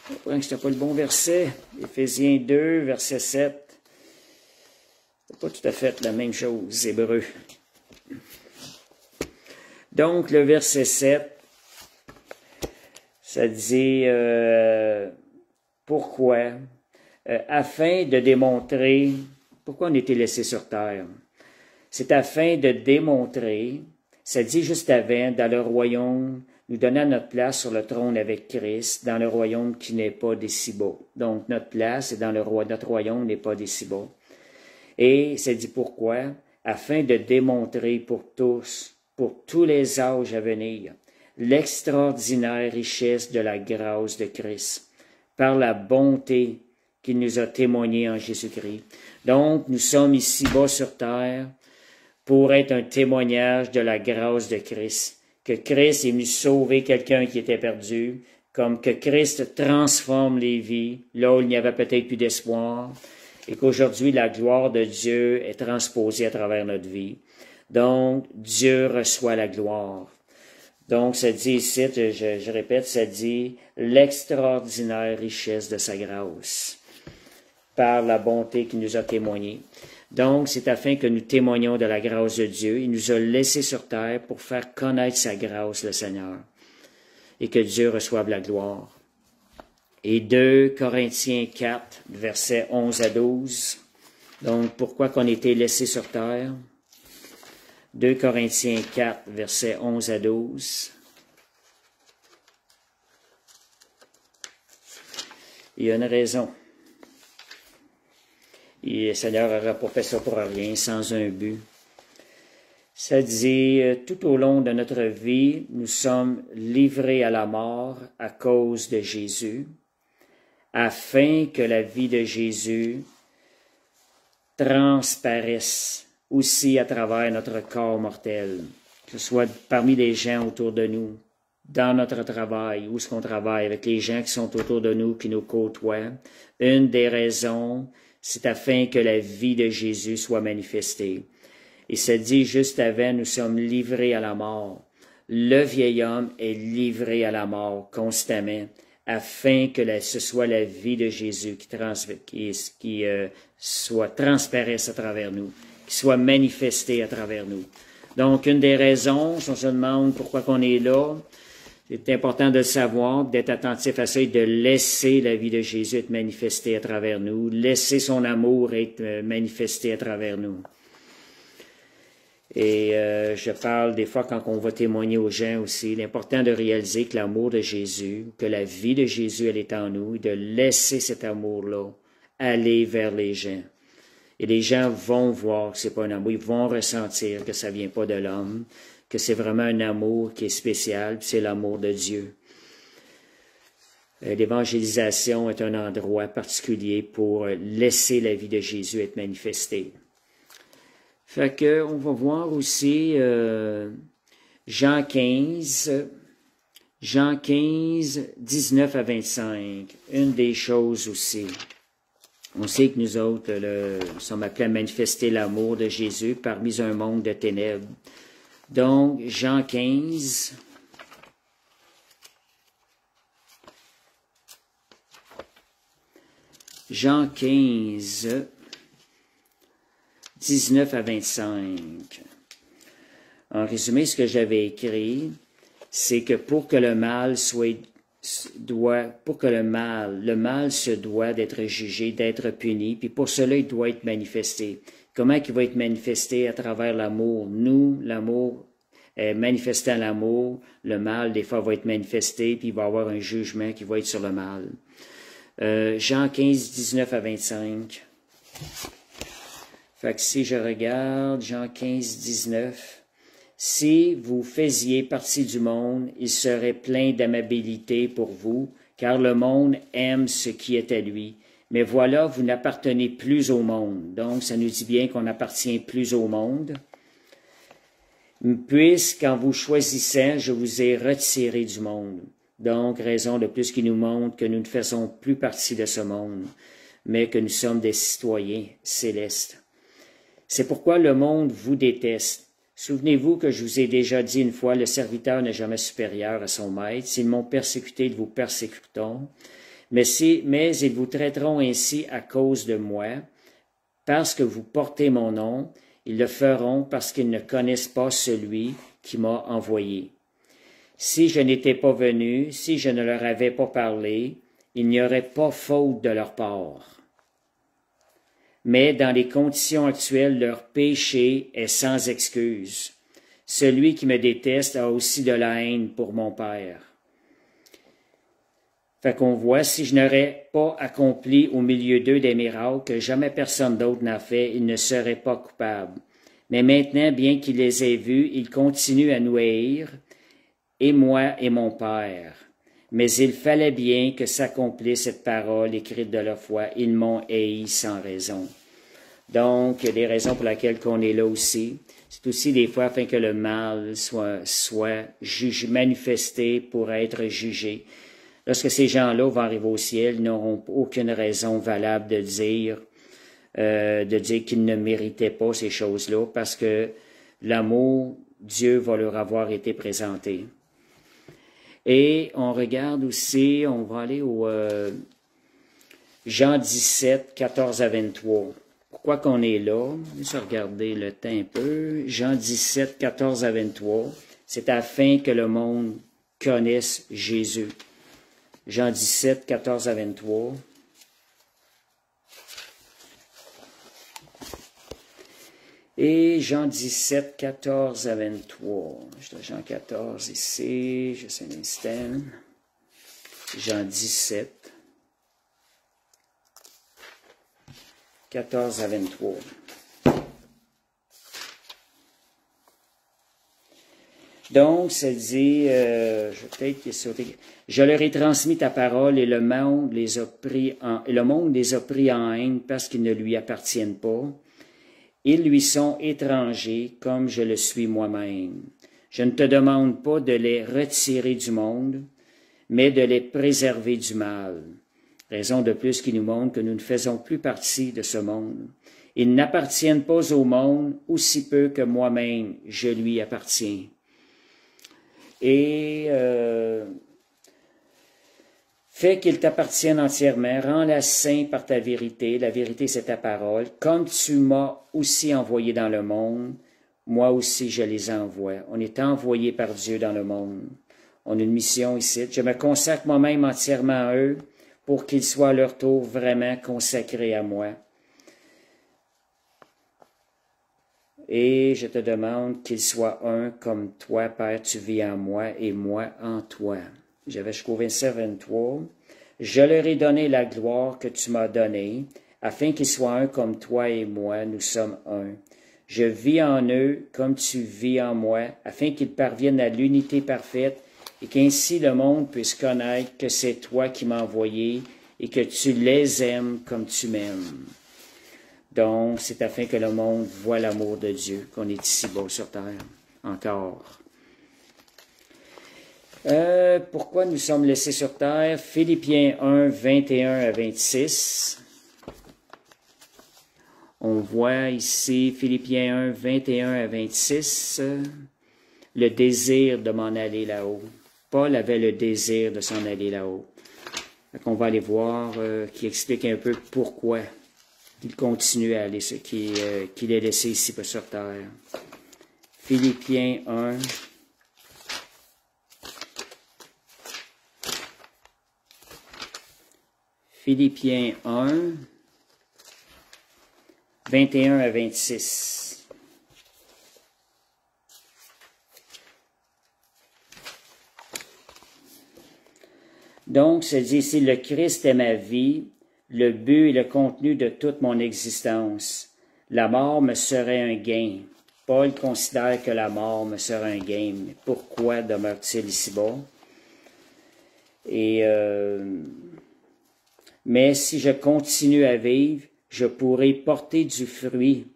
[SPEAKER 1] Je comprends que c'était pas le bon verset. Éphésiens 2, verset 7. C'est pas tout à fait la même chose, Hébreu. Donc, le verset 7, ça dit pourquoi, afin de démontrer pourquoi on était laissé sur terre. C'est afin de démontrer Ça dit juste avant, dans le royaume, nous donnant notre place sur le trône avec Christ, dans le royaume qui n'est pas des ci-bas. Donc, notre place est dans notre royaume n'est pas des ci-bas. Et ça dit pourquoi? Afin de démontrer pour tous les âges à venir, l'extraordinaire richesse de la grâce de Christ, par la bonté qu'il nous a témoignée en Jésus-Christ. Donc, nous sommes ici-bas sur terre pour être un témoignage de la grâce de Christ, que Christ est venu sauver quelqu'un qui était perdu, comme que Christ transforme les vies, là où il n'y avait peut-être plus d'espoir, et qu'aujourd'hui la gloire de Dieu est transposée à travers notre vie. Donc, Dieu reçoit la gloire. Donc, ça dit ici, je répète, ça dit l'extraordinaire richesse de sa grâce, par la bonté qu'il nous a témoignée. Donc, c'est afin que nous témoignions de la grâce de Dieu. Il nous a laissés sur terre pour faire connaître sa grâce, le Seigneur, et que Dieu reçoive la gloire. Et 2 Corinthiens 4, versets 11 à 12. Donc, pourquoi qu'on a été laissés sur terre? 2 Corinthiens 4, versets 11 à 12. Il y a une raison. Et le Seigneur n'aura pas fait ça pour rien, sans un but. Ça dit, tout au long de notre vie, nous sommes livrés à la mort à cause de Jésus, afin que la vie de Jésus transparaisse aussi à travers notre corps mortel, que ce soit parmi les gens autour de nous, dans notre travail, où est-ce qu'on travaille, avec les gens qui sont autour de nous, qui nous côtoient. Une des raisons, c'est afin que la vie de Jésus soit manifestée. Et ça dit juste avant, nous sommes livrés à la mort. Le vieil homme est livré à la mort constamment, afin que ce soit la vie de Jésus qui soit transparaisse à travers nous, qui soit manifestée à travers nous. Donc, une des raisons, si on se demande pourquoi qu'on est là, c'est important de le savoir, d'être attentif à ça et de laisser la vie de Jésus être manifestée à travers nous, laisser son amour être manifesté à travers nous. Et je parle des fois quand on va témoigner aux gens aussi, l'important de réaliser que l'amour de Jésus, que la vie de Jésus, elle est en nous, et de laisser cet amour-là aller vers les gens. Et les gens vont voir que c'est pas un amour, ils vont ressentir que ça vient pas de l'homme, que c'est vraiment un amour qui est spécial, c'est l'amour de Dieu. L'évangélisation est un endroit particulier pour laisser la vie de Jésus être manifestée. Fait que on va voir aussi Jean 15, 19 à 25, une des choses aussi. On sait que nous autres, nous sommes appelés à manifester l'amour de Jésus parmi un monde de ténèbres. Donc, Jean 15, Jean 15, 19 à 25. En résumé, ce que j'avais écrit, c'est que pour que le mal le mal se doit d'être jugé, d'être puni, puis pour cela, il doit être manifesté. Comment il va être manifesté? À travers l'amour. Nous, l'amour, manifestant l'amour, le mal, des fois, va être manifesté, puis il va y avoir un jugement qui va être sur le mal. Jean 15, 19 à 25. Fait que si je regarde Jean 15, 19, « Si vous faisiez partie du monde, il serait plein d'amabilité pour vous, car le monde aime ce qui est à lui. Mais voilà, vous n'appartenez plus au monde. » Donc, ça nous dit bien qu'on n'appartient plus au monde. « Puisqu'en vous choisissant, je vous ai retiré du monde. » Donc, raison de plus qui nous montre que nous ne faisons plus partie de ce monde, mais que nous sommes des citoyens célestes. C'est pourquoi le monde vous déteste. Souvenez-vous que je vous ai déjà dit une fois, le serviteur n'est jamais supérieur à son maître. S'ils m'ont persécuté, nous vous persécutons. Mais ils vous traiteront ainsi à cause de moi, parce que vous portez mon nom. Ils le feront parce qu'ils ne connaissent pas celui qui m'a envoyé. Si je n'étais pas venu, si je ne leur avais pas parlé, il n'y aurait pas faute de leur part. Mais dans les conditions actuelles, leur péché est sans excuse. Celui qui me déteste a aussi de la haine pour mon Père. Fait qu'on voit, si je n'aurais pas accompli au milieu d'eux des miracles que jamais personne d'autre n'a fait, ils ne seraient pas coupables. Mais maintenant, bien qu'il les ait vus, ils continuent à nous haïr, et moi et mon Père. Mais il fallait bien que s'accomplisse cette parole écrite de leur foi. Ils m'ont haï sans raison. Donc, il y a des raisons pour lesquelles on est là aussi. C'est aussi des fois afin que le mal soit jugé, manifesté pour être jugé. Lorsque ces gens-là vont arriver au ciel, ils n'auront aucune raison valable de dire qu'ils ne méritaient pas ces choses-là, parce que l'amour, Dieu va leur avoir été présenté. Et on regarde aussi, on va aller au Jean 17, 14 à 23. Pourquoi qu'on est là? Je vais regarder le temps un peu. Jean 17, 14 à 23. C'est afin que le monde connaisse Jésus. Jean 17, 14 à 23. Et Jean 17, 14 à 23. Je Jean 14 ici, juste un instant. Jean 17, 14 à 23. Donc, ça dit, je leur ai transmis ta parole et le monde les a pris en haine parce qu'ils ne lui appartiennent pas. Ils lui sont étrangers comme je le suis moi-même. Je ne te demande pas de les retirer du monde, mais de les préserver du mal. Raison de plus qui nous montre que nous ne faisons plus partie de ce monde. Ils n'appartiennent pas au monde aussi peu que moi-même je lui appartiens. Et fais qu'ils t'appartiennent entièrement, rends-la saint par ta vérité, la vérité c'est ta parole, comme tu m'as aussi envoyé dans le monde, moi aussi je les envoie. On est envoyé par Dieu dans le monde. On a une mission ici. Je me consacre moi-même entièrement à eux pour qu'ils soient à leur tour vraiment consacrés à moi. Et je te demande qu'ils soient un comme toi, Père, tu vis en moi et moi en toi. J'avais jusqu'au verset 23. Je leur ai donné la gloire que tu m'as donnée, afin qu'ils soient un comme toi et moi, nous sommes un. Je vis en eux comme tu vis en moi, afin qu'ils parviennent à l'unité parfaite et qu'ainsi le monde puisse connaître que c'est toi qui m'as envoyé et que tu les aimes comme tu m'aimes. Donc, c'est afin que le monde voie l'amour de Dieu, qu'on est ici bas sur terre, encore. Pourquoi nous sommes laissés sur terre? Philippiens 1, 21 à 26. On voit ici, Philippiens 1, 21 à 26, le désir de m'en aller là-haut. Paul avait le désir de s'en aller là-haut. On va aller voir, qui explique un peu pourquoi il continue à aller, ce qu'il est laissé ici sur terre. Philippiens 1. Philippiens 1, 21 à 26. Donc, ça dit ici, le Christ est ma vie, le but et le contenu de toute mon existence. La mort me serait un gain. Paul considère que la mort me serait un gain. Mais pourquoi demeure-t-il ici-bas? Mais si je continue à vivre, je pourrai porter du fruit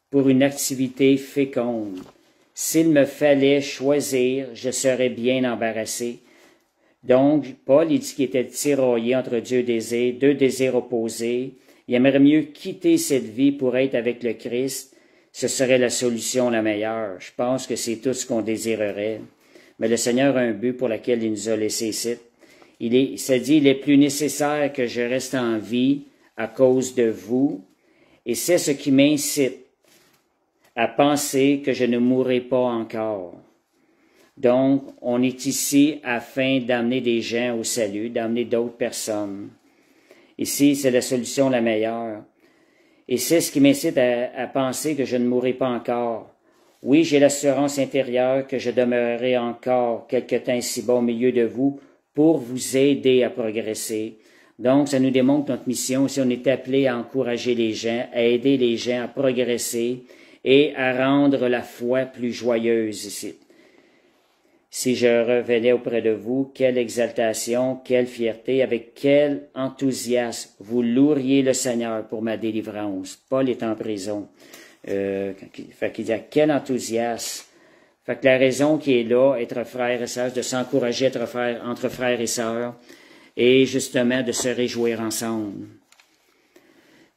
[SPEAKER 1] pour une activité féconde. S'il me fallait choisir, je serais bien embarrassé. Donc, Paul, il dit qu'il était tiraillé entre deux désirs opposés. Il aimerait mieux quitter cette vie pour être avec le Christ. Ce serait la solution la meilleure. Je pense que c'est tout ce qu'on désirerait. Mais le Seigneur a un but pour lequel il nous a laissés ici. Il s'est dit, il est plus nécessaire que je reste en vie à cause de vous. Et c'est ce qui m'incite à penser que je ne mourrai pas encore. Donc, on est ici afin d'amener des gens au salut, d'amener d'autres personnes. Ici, c'est la solution la meilleure. Et c'est ce qui m'incite à penser que je ne mourrai pas encore. Oui, j'ai l'assurance intérieure que je demeurerai encore quelque temps ici-bas au milieu de vous pour vous aider à progresser. Donc, ça nous démontre notre mission. Si on est appelé à encourager les gens, à aider les gens à progresser et à rendre la foi plus joyeuse ici. Si je revenais auprès de vous, quelle exaltation, quelle fierté, avec quel enthousiasme vous loueriez le Seigneur pour ma délivrance. Paul est en prison. Fait qu'il dit à quel enthousiasme. Fait que la raison qui est là, être frère et sœur, de s'encourager entre frères et sœurs, et justement de se réjouir ensemble.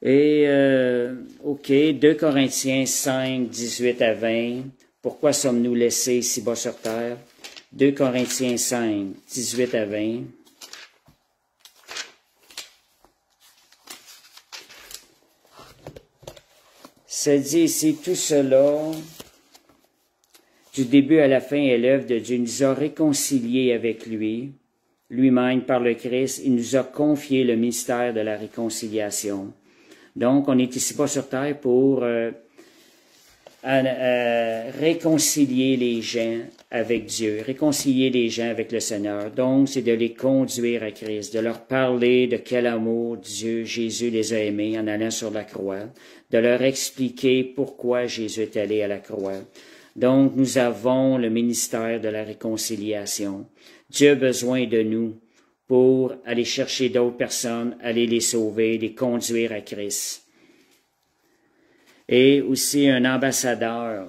[SPEAKER 1] Et, 2 Corinthiens 5, 18 à 20. Pourquoi sommes-nous laissés ici bas sur terre? 2 Corinthiens 5, 18 à 20. Ça dit ici, tout cela, du début à la fin, est l'œuvre de Dieu. Il nous a réconciliés avec lui-même par le Christ. Il nous a confié le mystère de la réconciliation. Donc, on est ici pas sur terre pour réconcilier les gens avec Dieu, réconcilier les gens avec le Seigneur. Donc, c'est de les conduire à Christ, de leur parler de quel amour Dieu, Jésus les a aimés en allant sur la croix, de leur expliquer pourquoi Jésus est allé à la croix. Donc, nous avons le ministère de la réconciliation. Dieu a besoin de nous pour aller chercher d'autres personnes, aller les sauver, les conduire à Christ. Et aussi un ambassadeur.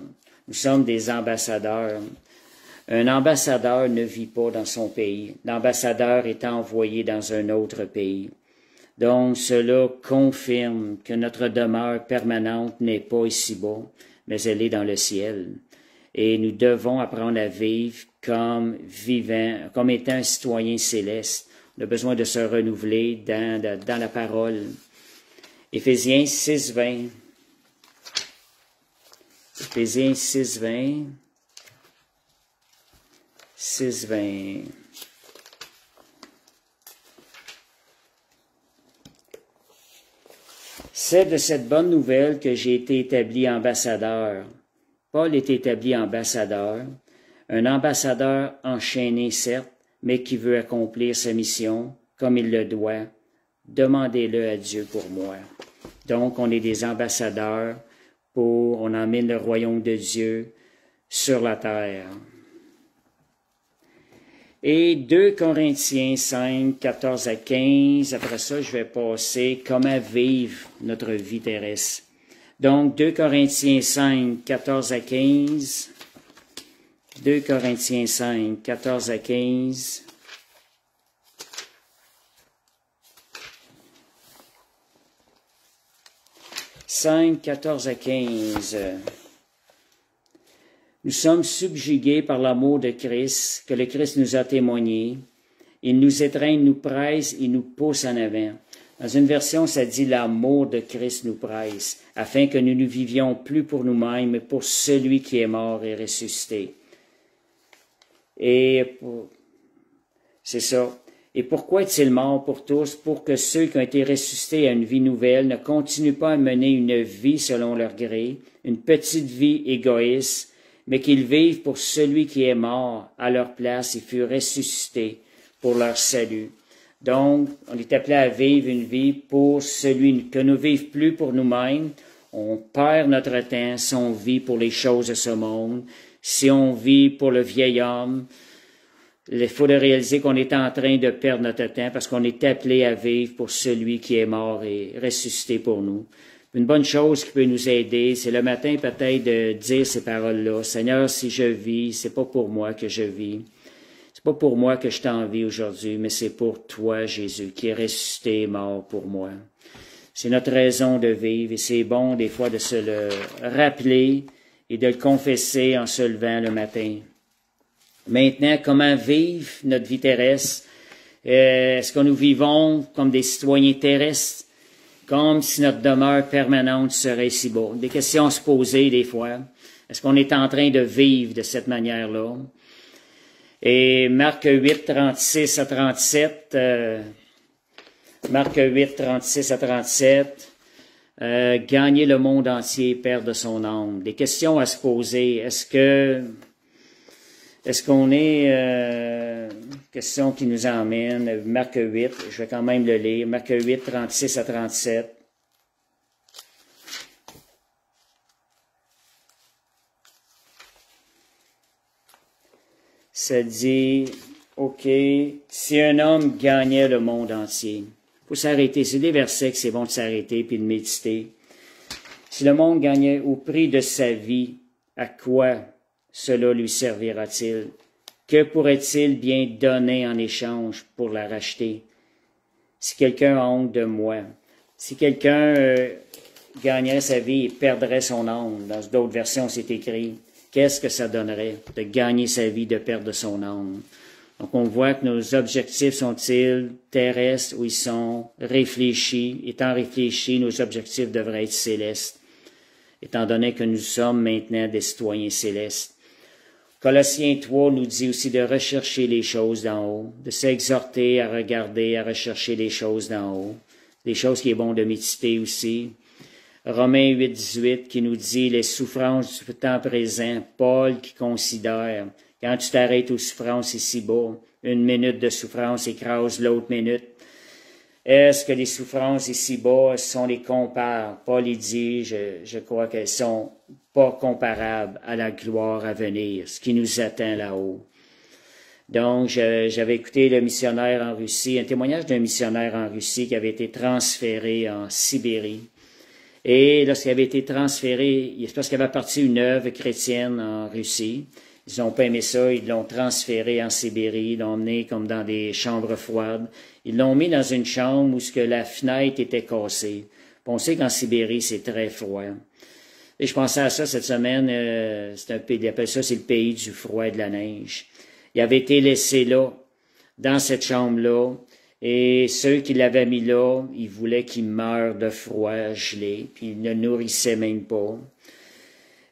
[SPEAKER 1] Nous sommes des ambassadeurs. Un ambassadeur ne vit pas dans son pays. L'ambassadeur est envoyé dans un autre pays. Donc, cela confirme que notre demeure permanente n'est pas ici-bas, mais elle est dans le ciel. Et nous devons apprendre à vivre comme vivant, comme étant un citoyen céleste. On a besoin de se renouveler dans la parole. Éphésiens 6, 20. Éphésiens 6, 20. 6, 20. C'est de cette bonne nouvelle que j'ai été établi ambassadeur. Paul est établi ambassadeur, un ambassadeur enchaîné certes, mais qui veut accomplir sa mission comme il le doit. Demandez-le à Dieu pour moi. Donc, on est des ambassadeurs on emmène le royaume de Dieu sur la terre. Et 2 Corinthiens 5, 14 à 15, après ça, je vais passer comment vivre notre vie terrestre. Donc, 2 Corinthiens 5, 14 à 15. 2 Corinthiens 5, 14 à 15. « 5, 14 à 15. Nous sommes subjugués par l'amour de Christ, que le Christ nous a témoigné. Il nous étreint, nous presse, il nous pousse en avant. Dans une version, ça dit « l'amour de Christ nous presse », afin que nous ne vivions plus pour nous-mêmes, mais pour celui qui est mort et ressuscité. C'est ça. Et pourquoi est-il mort pour tous? Pour que ceux qui ont été ressuscités à une vie nouvelle ne continuent pas à mener une vie selon leur gré, une petite vie égoïste, mais qu'ils vivent pour celui qui est mort à leur place et fut ressuscité pour leur salut. Donc, on est appelé à vivre une vie pour celui que nous ne vivons plus pour nous-mêmes. On perd notre temps si on vit pour les choses de ce monde, si on vit pour le vieil homme. Il faut réaliser qu'on est en train de perdre notre temps parce qu'on est appelé à vivre pour celui qui est mort et ressuscité pour nous. Une bonne chose qui peut nous aider, c'est le matin peut-être de dire ces paroles-là. Seigneur, si je vis, c'est pas pour moi que je vis. C'est pas pour moi que je t'envie aujourd'hui, mais c'est pour toi, Jésus, qui est ressuscité et mort pour moi. C'est notre raison de vivre et c'est bon des fois de se le rappeler et de le confesser en se levant le matin. Maintenant, comment vivre notre vie terrestre? Est-ce que nous vivons comme des citoyens terrestres, comme si notre demeure permanente serait ici-bas? Des questions à se poser des fois. Est-ce qu'on est en train de vivre de cette manière-là? Et Marc 8, 36 à 37, Marc 8, 36 à 37, Gagner le monde entier, perdre son âme. Des questions à se poser. Est-ce qu'on est, question qui nous emmène, Marc 8, je vais quand même le lire, Marc 8, 36 à 37. Ça dit, OK, si un homme gagnait le monde entier, faut s'arrêter. C'est des versets que c'est bon de s'arrêter puis de méditer. Si le monde gagnait au prix de sa vie, à quoi cela lui servira-t-il? Que pourrait-il bien donner en échange pour la racheter? Si quelqu'un a honte de moi, si quelqu'un gagnerait sa vie et perdrait son âme, dans d'autres versions c'est écrit, qu'est-ce que ça donnerait de gagner sa vie, de perdre son âme? Donc, on voit que nos objectifs sont-ils terrestres ou ils sont réfléchis. Étant réfléchis, nos objectifs devraient être célestes, étant donné que nous sommes maintenant des citoyens célestes. Colossiens 3 nous dit aussi de rechercher les choses d'en haut, de s'exhorter à regarder, à rechercher les choses d'en haut, des choses qui est bon de méditer aussi. Romains 8, 18 qui nous dit les souffrances du temps présent, Paul qui considère quand tu t'arrêtes aux souffrances ici-bas, une minute de souffrance écrase l'autre minute. Est-ce que les souffrances ici-bas, si on les compare, Paul il dit, je crois qu'elles sont pas comparables à la gloire à venir, ce qui nous attend là-haut. Donc, j'avais écouté le missionnaire en Russie, un témoignage d'un missionnaire en Russie qui avait été transféré en Sibérie. Et lorsqu'il avait été transféré, c'est parce qu'il avait parti une œuvre chrétienne en Russie. Ils n'ont pas aimé ça, ils l'ont transféré en Sibérie, ils l'ont emmené comme dans des chambres froides. Ils l'ont mis dans une chambre où ce que la fenêtre était cassée. Puis on sait qu'en Sibérie, c'est très froid. Et je pensais à ça cette semaine, ils appellent ça, c'est le pays du froid et de la neige. Il avait été laissé là, dans cette chambre-là, et ceux qui l'avaient mis là, ils voulaient qu'il meure de froid, gelé, puis ils ne nourrissaient même pas.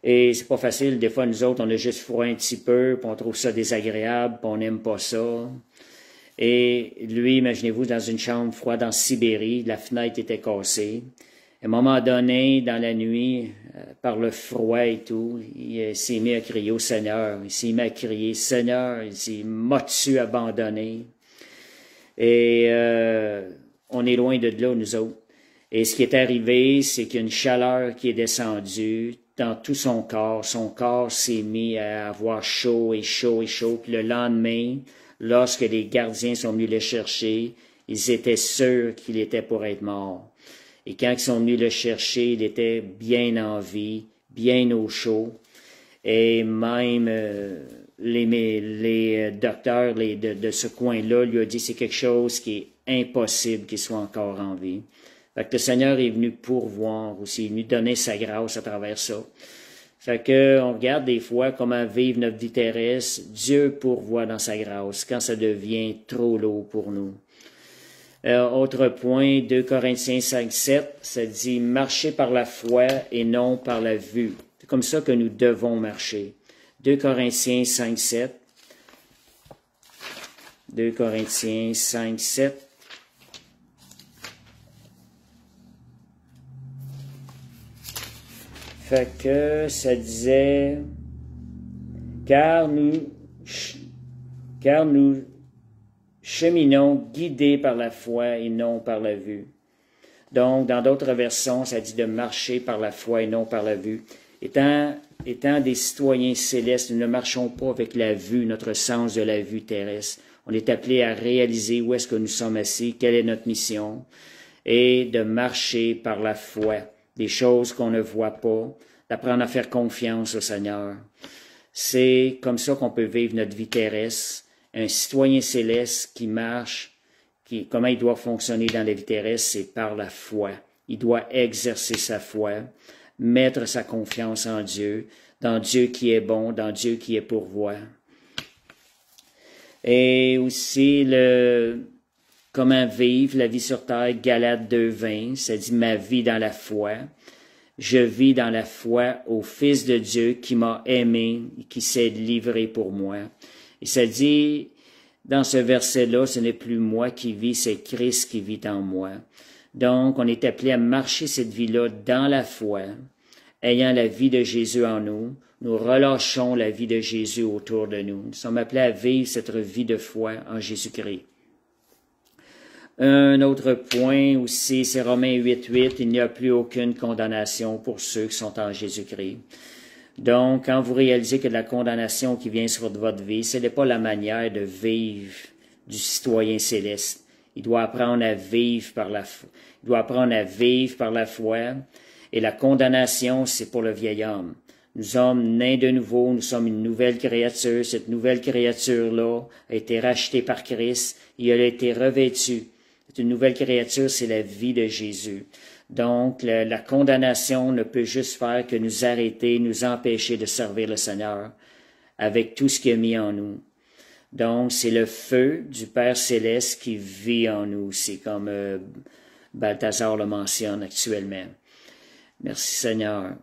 [SPEAKER 1] Et c'est pas facile, des fois nous autres, on a juste froid un petit peu, puis on trouve ça désagréable, puis on n'aime pas ça. Et lui, imaginez-vous, dans une chambre froide en Sibérie, la fenêtre était cassée. À un moment donné, dans la nuit, par le froid et tout, il s'est mis à crier au Seigneur. Il s'est mis à crier, Seigneur, il m'a-tu abandonné? Et on est loin de là, nous autres. Et ce qui est arrivé, c'est qu'il y a une chaleur qui est descendue dans tout son corps s'est mis à avoir chaud et chaud et chaud. Puis le lendemain, lorsque les gardiens sont venus le chercher, ils étaient sûrs qu'il était pour être mort. Et quand ils sont venus le chercher, il était bien en vie, bien au chaud. Et même les docteurs de ce coin-là lui ont dit c'est quelque chose qui est impossible qu'il soit encore en vie. Fait que le Seigneur est venu pourvoir aussi, il est venu donner sa grâce à travers ça. Fait que on regarde des fois comment vivre notre vie terrestre. Dieu pourvoit dans sa grâce quand ça devient trop lourd pour nous. Autre point, 2 Corinthiens 5, 7, ça dit « Marchez par la foi et non par la vue ». C'est comme ça que nous devons marcher. 2 Corinthiens 5, 7. 2 Corinthiens 5, 7. Fait que ça disait « Car nous cheminons guidés par la foi et non par la vue. » Donc, dans d'autres versions, ça dit de marcher par la foi et non par la vue. Étant des citoyens célestes, nous ne marchons pas avec la vue, notre sens de la vue terrestre. On est appelé à réaliser où est-ce que nous sommes assis, quelle est notre mission, et de marcher par la foi, des choses qu'on ne voit pas, d'apprendre à faire confiance au Seigneur. C'est comme ça qu'on peut vivre notre vie terrestre. Un citoyen céleste qui marche, comment il doit fonctionner dans la vie terrestre, c'est par la foi. Il doit exercer sa foi, mettre sa confiance en Dieu, dans Dieu qui est bon, dans Dieu qui est pourvoi. Et aussi comment vivre la vie sur terre, Galates 2:20, ça dit ma vie dans la foi. Je vis dans la foi au Fils de Dieu qui m'a aimé et qui s'est livré pour moi. Et ça dit, dans ce verset-là, ce n'est plus moi qui vis, c'est Christ qui vit en moi. Donc, on est appelé à marcher cette vie-là dans la foi, ayant la vie de Jésus en nous. Nous relâchons la vie de Jésus autour de nous. Nous sommes appelés à vivre cette vie de foi en Jésus-Christ. Un autre point aussi, c'est Romains 8:8, il n'y a plus aucune condamnation pour ceux qui sont en Jésus-Christ. Donc, quand vous réalisez que la condamnation qui vient sur votre vie, ce n'est pas la manière de vivre du citoyen céleste. Il doit apprendre à vivre par la foi. Il doit apprendre à vivre par la foi. Et la condamnation, c'est pour le vieil homme. Nous sommes nés de nouveau, nous sommes une nouvelle créature. Cette nouvelle créature-là a été rachetée par Christ et elle a été revêtue. C'est une nouvelle créature, c'est la vie de Jésus. Donc, la condamnation ne peut juste faire que nous arrêter, nous empêcher de servir le Seigneur avec tout ce qu'il a mis en nous. Donc, c'est le feu du Père Céleste qui vit en nous. C'est comme Balthazar le mentionne actuellement. Merci Seigneur.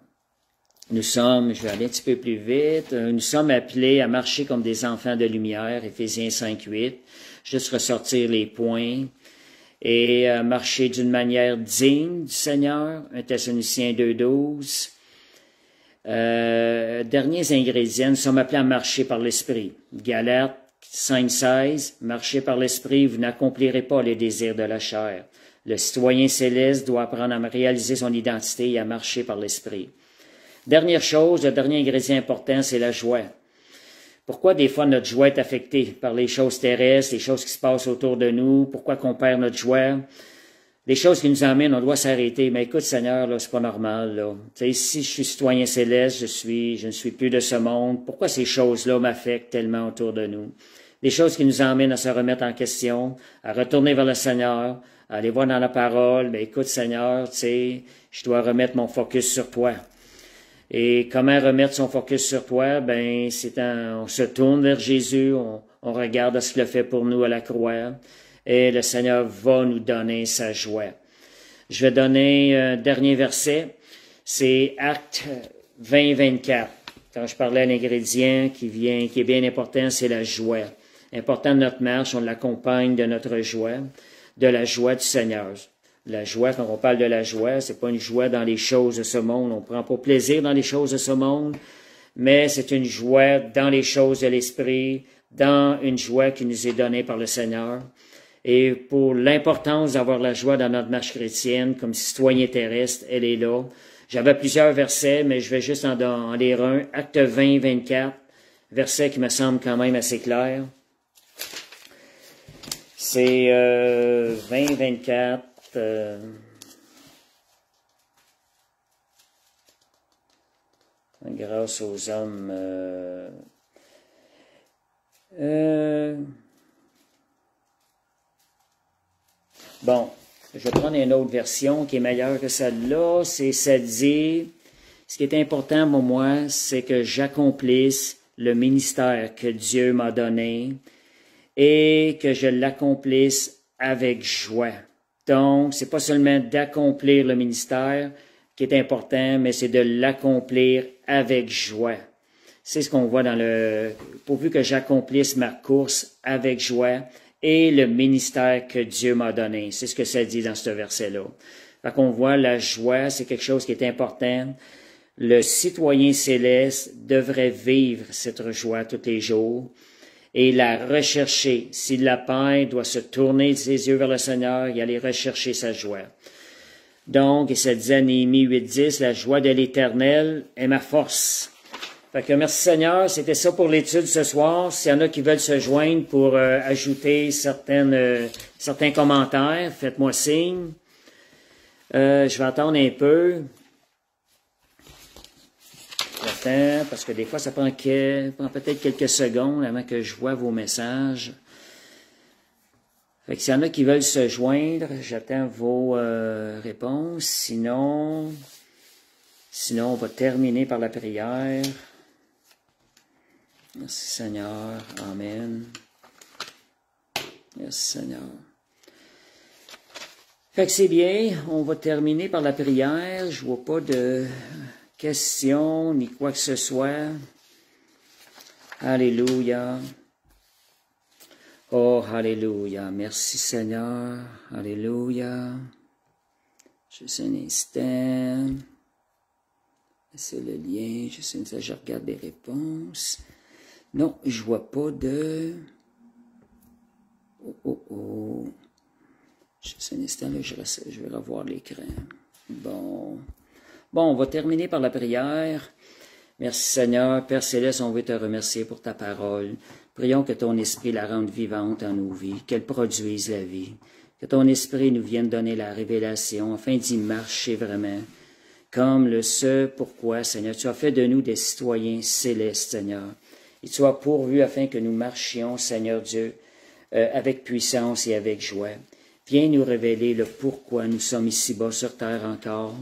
[SPEAKER 1] Nous sommes, je vais aller un petit peu plus vite, nous sommes appelés à marcher comme des enfants de lumière, Éphésiens 5:8, juste ressortir les points, et marcher d'une manière digne du Seigneur, 1 Thessaloniciens 2:12. Derniers ingrédients, nous sommes appelés à marcher par l'Esprit. Galates 5:16, marchez par l'Esprit, vous n'accomplirez pas les désirs de la chair. Le citoyen céleste doit apprendre à réaliser son identité et à marcher par l'Esprit. Dernière chose, le dernier ingrédient important, c'est la joie. Pourquoi des fois notre joie est affectée par les choses terrestres, les choses qui se passent autour de nous? Pourquoi qu'on perd notre joie? Les choses qui nous emmènent, on doit s'arrêter. Mais écoute, Seigneur, là, c'est pas normal, là. Tu sais, si je suis citoyen céleste, je ne suis plus de ce monde. Pourquoi ces choses-là m'affectent tellement autour de nous? Les choses qui nous emmènent à se remettre en question, à retourner vers le Seigneur, à aller voir dans la parole. Mais écoute, Seigneur, tu sais, je dois remettre mon focus sur toi. Et comment remettre son focus sur toi? Ben, on se tourne vers Jésus, on regarde ce qu'il a fait pour nous à la croix, et le Seigneur va nous donner sa joie. Je vais donner un dernier verset, c'est Actes 20-24. Quand je parlais à l'ingrédient qui est bien important, c'est la joie. Important de notre marche, on l'accompagne de notre joie, de la joie du Seigneur. La joie, quand on parle de la joie, c'est pas une joie dans les choses de ce monde. On prend pas plaisir dans les choses de ce monde, mais c'est une joie dans les choses de l'esprit, dans une joie qui nous est donnée par le Seigneur. Et pour l'importance d'avoir la joie dans notre marche chrétienne, comme citoyen terrestre, elle est là. J'avais plusieurs versets, mais je vais juste en lire un. Acte 20-24, verset qui me semble quand même assez clair. C'est 20-24. Grâce aux hommes. Bon, je vais prendre une autre version qui est meilleure que celle-là. Ça dit, ce qui est important pour moi, c'est que j'accomplisse le ministère que Dieu m'a donné et que je l'accomplisse avec joie. Donc, c'est pas seulement d'accomplir le ministère qui est important, mais c'est de l'accomplir avec joie. C'est ce qu'on voit pourvu que j'accomplisse ma course avec joie et le ministère que Dieu m'a donné. C'est ce que ça dit dans ce verset-là. Fait qu'on voit la joie, c'est quelque chose qui est important. Le citoyen céleste devrait vivre cette joie tous les jours et la rechercher. S'il la perd, il doit se tourner ses yeux vers le Seigneur et aller rechercher sa joie. Donc, et ça disait Néhémie 8:10, la joie de l'Éternel est ma force. Fait que merci Seigneur, c'était ça pour l'étude ce soir. S'il y en a qui veulent se joindre pour ajouter certains commentaires, faites-moi signe. Je vais attendre un peu. J'attends, parce que des fois, ça prend peut-être quelques secondes avant que je vois vos messages. Fait que s'il y en a qui veulent se joindre, j'attends vos réponses. Sinon, on va terminer par la prière. Merci Seigneur. Amen. Merci Seigneur. Fait que c'est bien, on va terminer par la prière. Je vois pas de questions ni quoi que ce soit. Alléluia. Oh, alléluia. Merci Seigneur. Alléluia. Juste un instant. C'est le lien. Juste un instant, je regarde les réponses. Non, je vois pas de... Oh. Juste un instant, là, je vais revoir l'écran. Bon, on va terminer par la prière. Merci Seigneur, Père Céleste, on veut te remercier pour ta parole. Prions que ton esprit la rende vivante en nos vies, qu'elle produise la vie. Que ton esprit nous vienne donner la révélation afin d'y marcher vraiment. Comme le ce pourquoi, Seigneur, tu as fait de nous des citoyens célestes, Seigneur. Et tu as pourvu afin que nous marchions, Seigneur Dieu, avec puissance et avec joie. Viens nous révéler le pourquoi nous sommes ici-bas sur terre encore.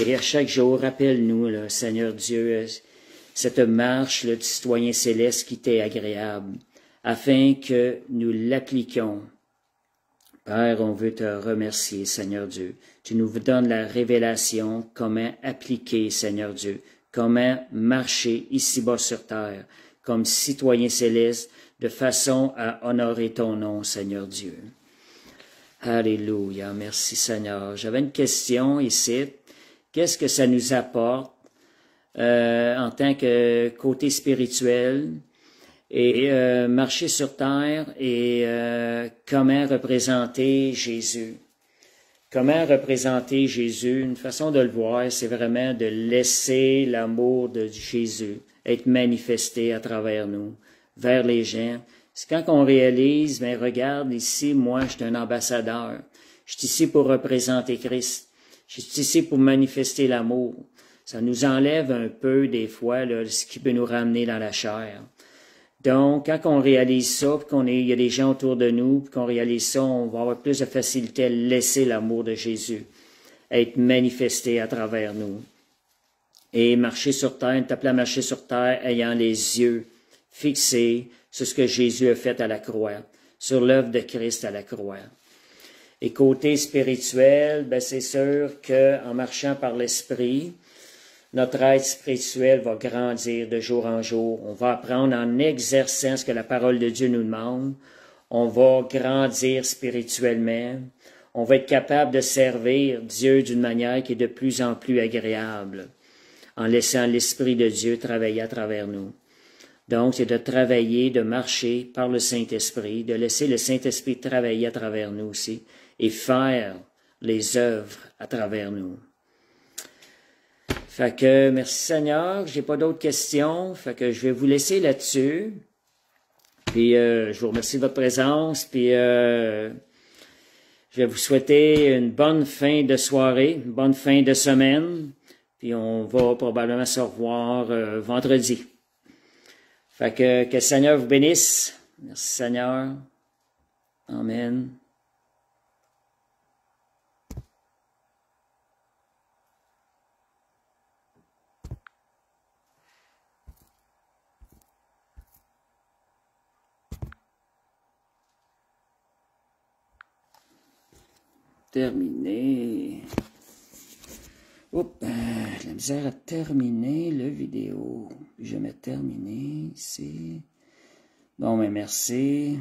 [SPEAKER 1] Et à chaque jour, rappelle-nous, Seigneur Dieu, cette marche du citoyen céleste qui t'est agréable, afin que nous l'appliquions. Père, on veut te remercier, Seigneur Dieu. Tu nous donnes la révélation, comment appliquer, Seigneur Dieu, comment marcher ici-bas sur terre, comme citoyen céleste, de façon à honorer ton nom, Seigneur Dieu. Alléluia, merci Seigneur. J'avais une question ici. Qu'est-ce que ça nous apporte en tant que côté spirituel et marcher sur terre et comment représenter Jésus? Comment représenter Jésus? Une façon de le voir, c'est vraiment de laisser l'amour de Jésus être manifesté à travers nous, vers les gens. C'est quand on réalise, mais regarde ici, moi, je suis un ambassadeur. Je suis ici pour représenter Christ. Je suis ici pour manifester l'amour. Ça nous enlève un peu, des fois, là, ce qui peut nous ramener dans la chair. Donc, quand on réalise ça, puis il y a des gens autour de nous, puis qu'on réalise ça, on va avoir plus de facilité à laisser l'amour de Jésus être manifesté à travers nous. Et marcher sur terre, t'appeler à marcher sur terre, ayant les yeux fixés sur ce que Jésus a fait à la croix, sur l'œuvre de Christ à la croix. Et côté spirituel, c'est sûr qu'en marchant par l'Esprit, notre être spirituel va grandir de jour en jour. On va apprendre en exerçant ce que la parole de Dieu nous demande. On va grandir spirituellement. On va être capable de servir Dieu d'une manière qui est de plus en plus agréable, en laissant l'Esprit de Dieu travailler à travers nous. Donc, c'est de travailler, de marcher par le Saint-Esprit, de laisser le Saint-Esprit travailler à travers nous aussi et faire les œuvres à travers nous. Fait que, merci Seigneur, j'ai pas d'autres questions, fait que je vais vous laisser là-dessus. Puis, je vous remercie de votre présence, puis je vais vous souhaiter une bonne fin de soirée, une bonne fin de semaine, puis on va probablement se revoir vendredi. Fait que le Seigneur vous bénisse. Merci Seigneur. Amen. Terminé. Oups, la misère à terminer le vidéo. Je vais mettre terminé ici. Bon, mais merci.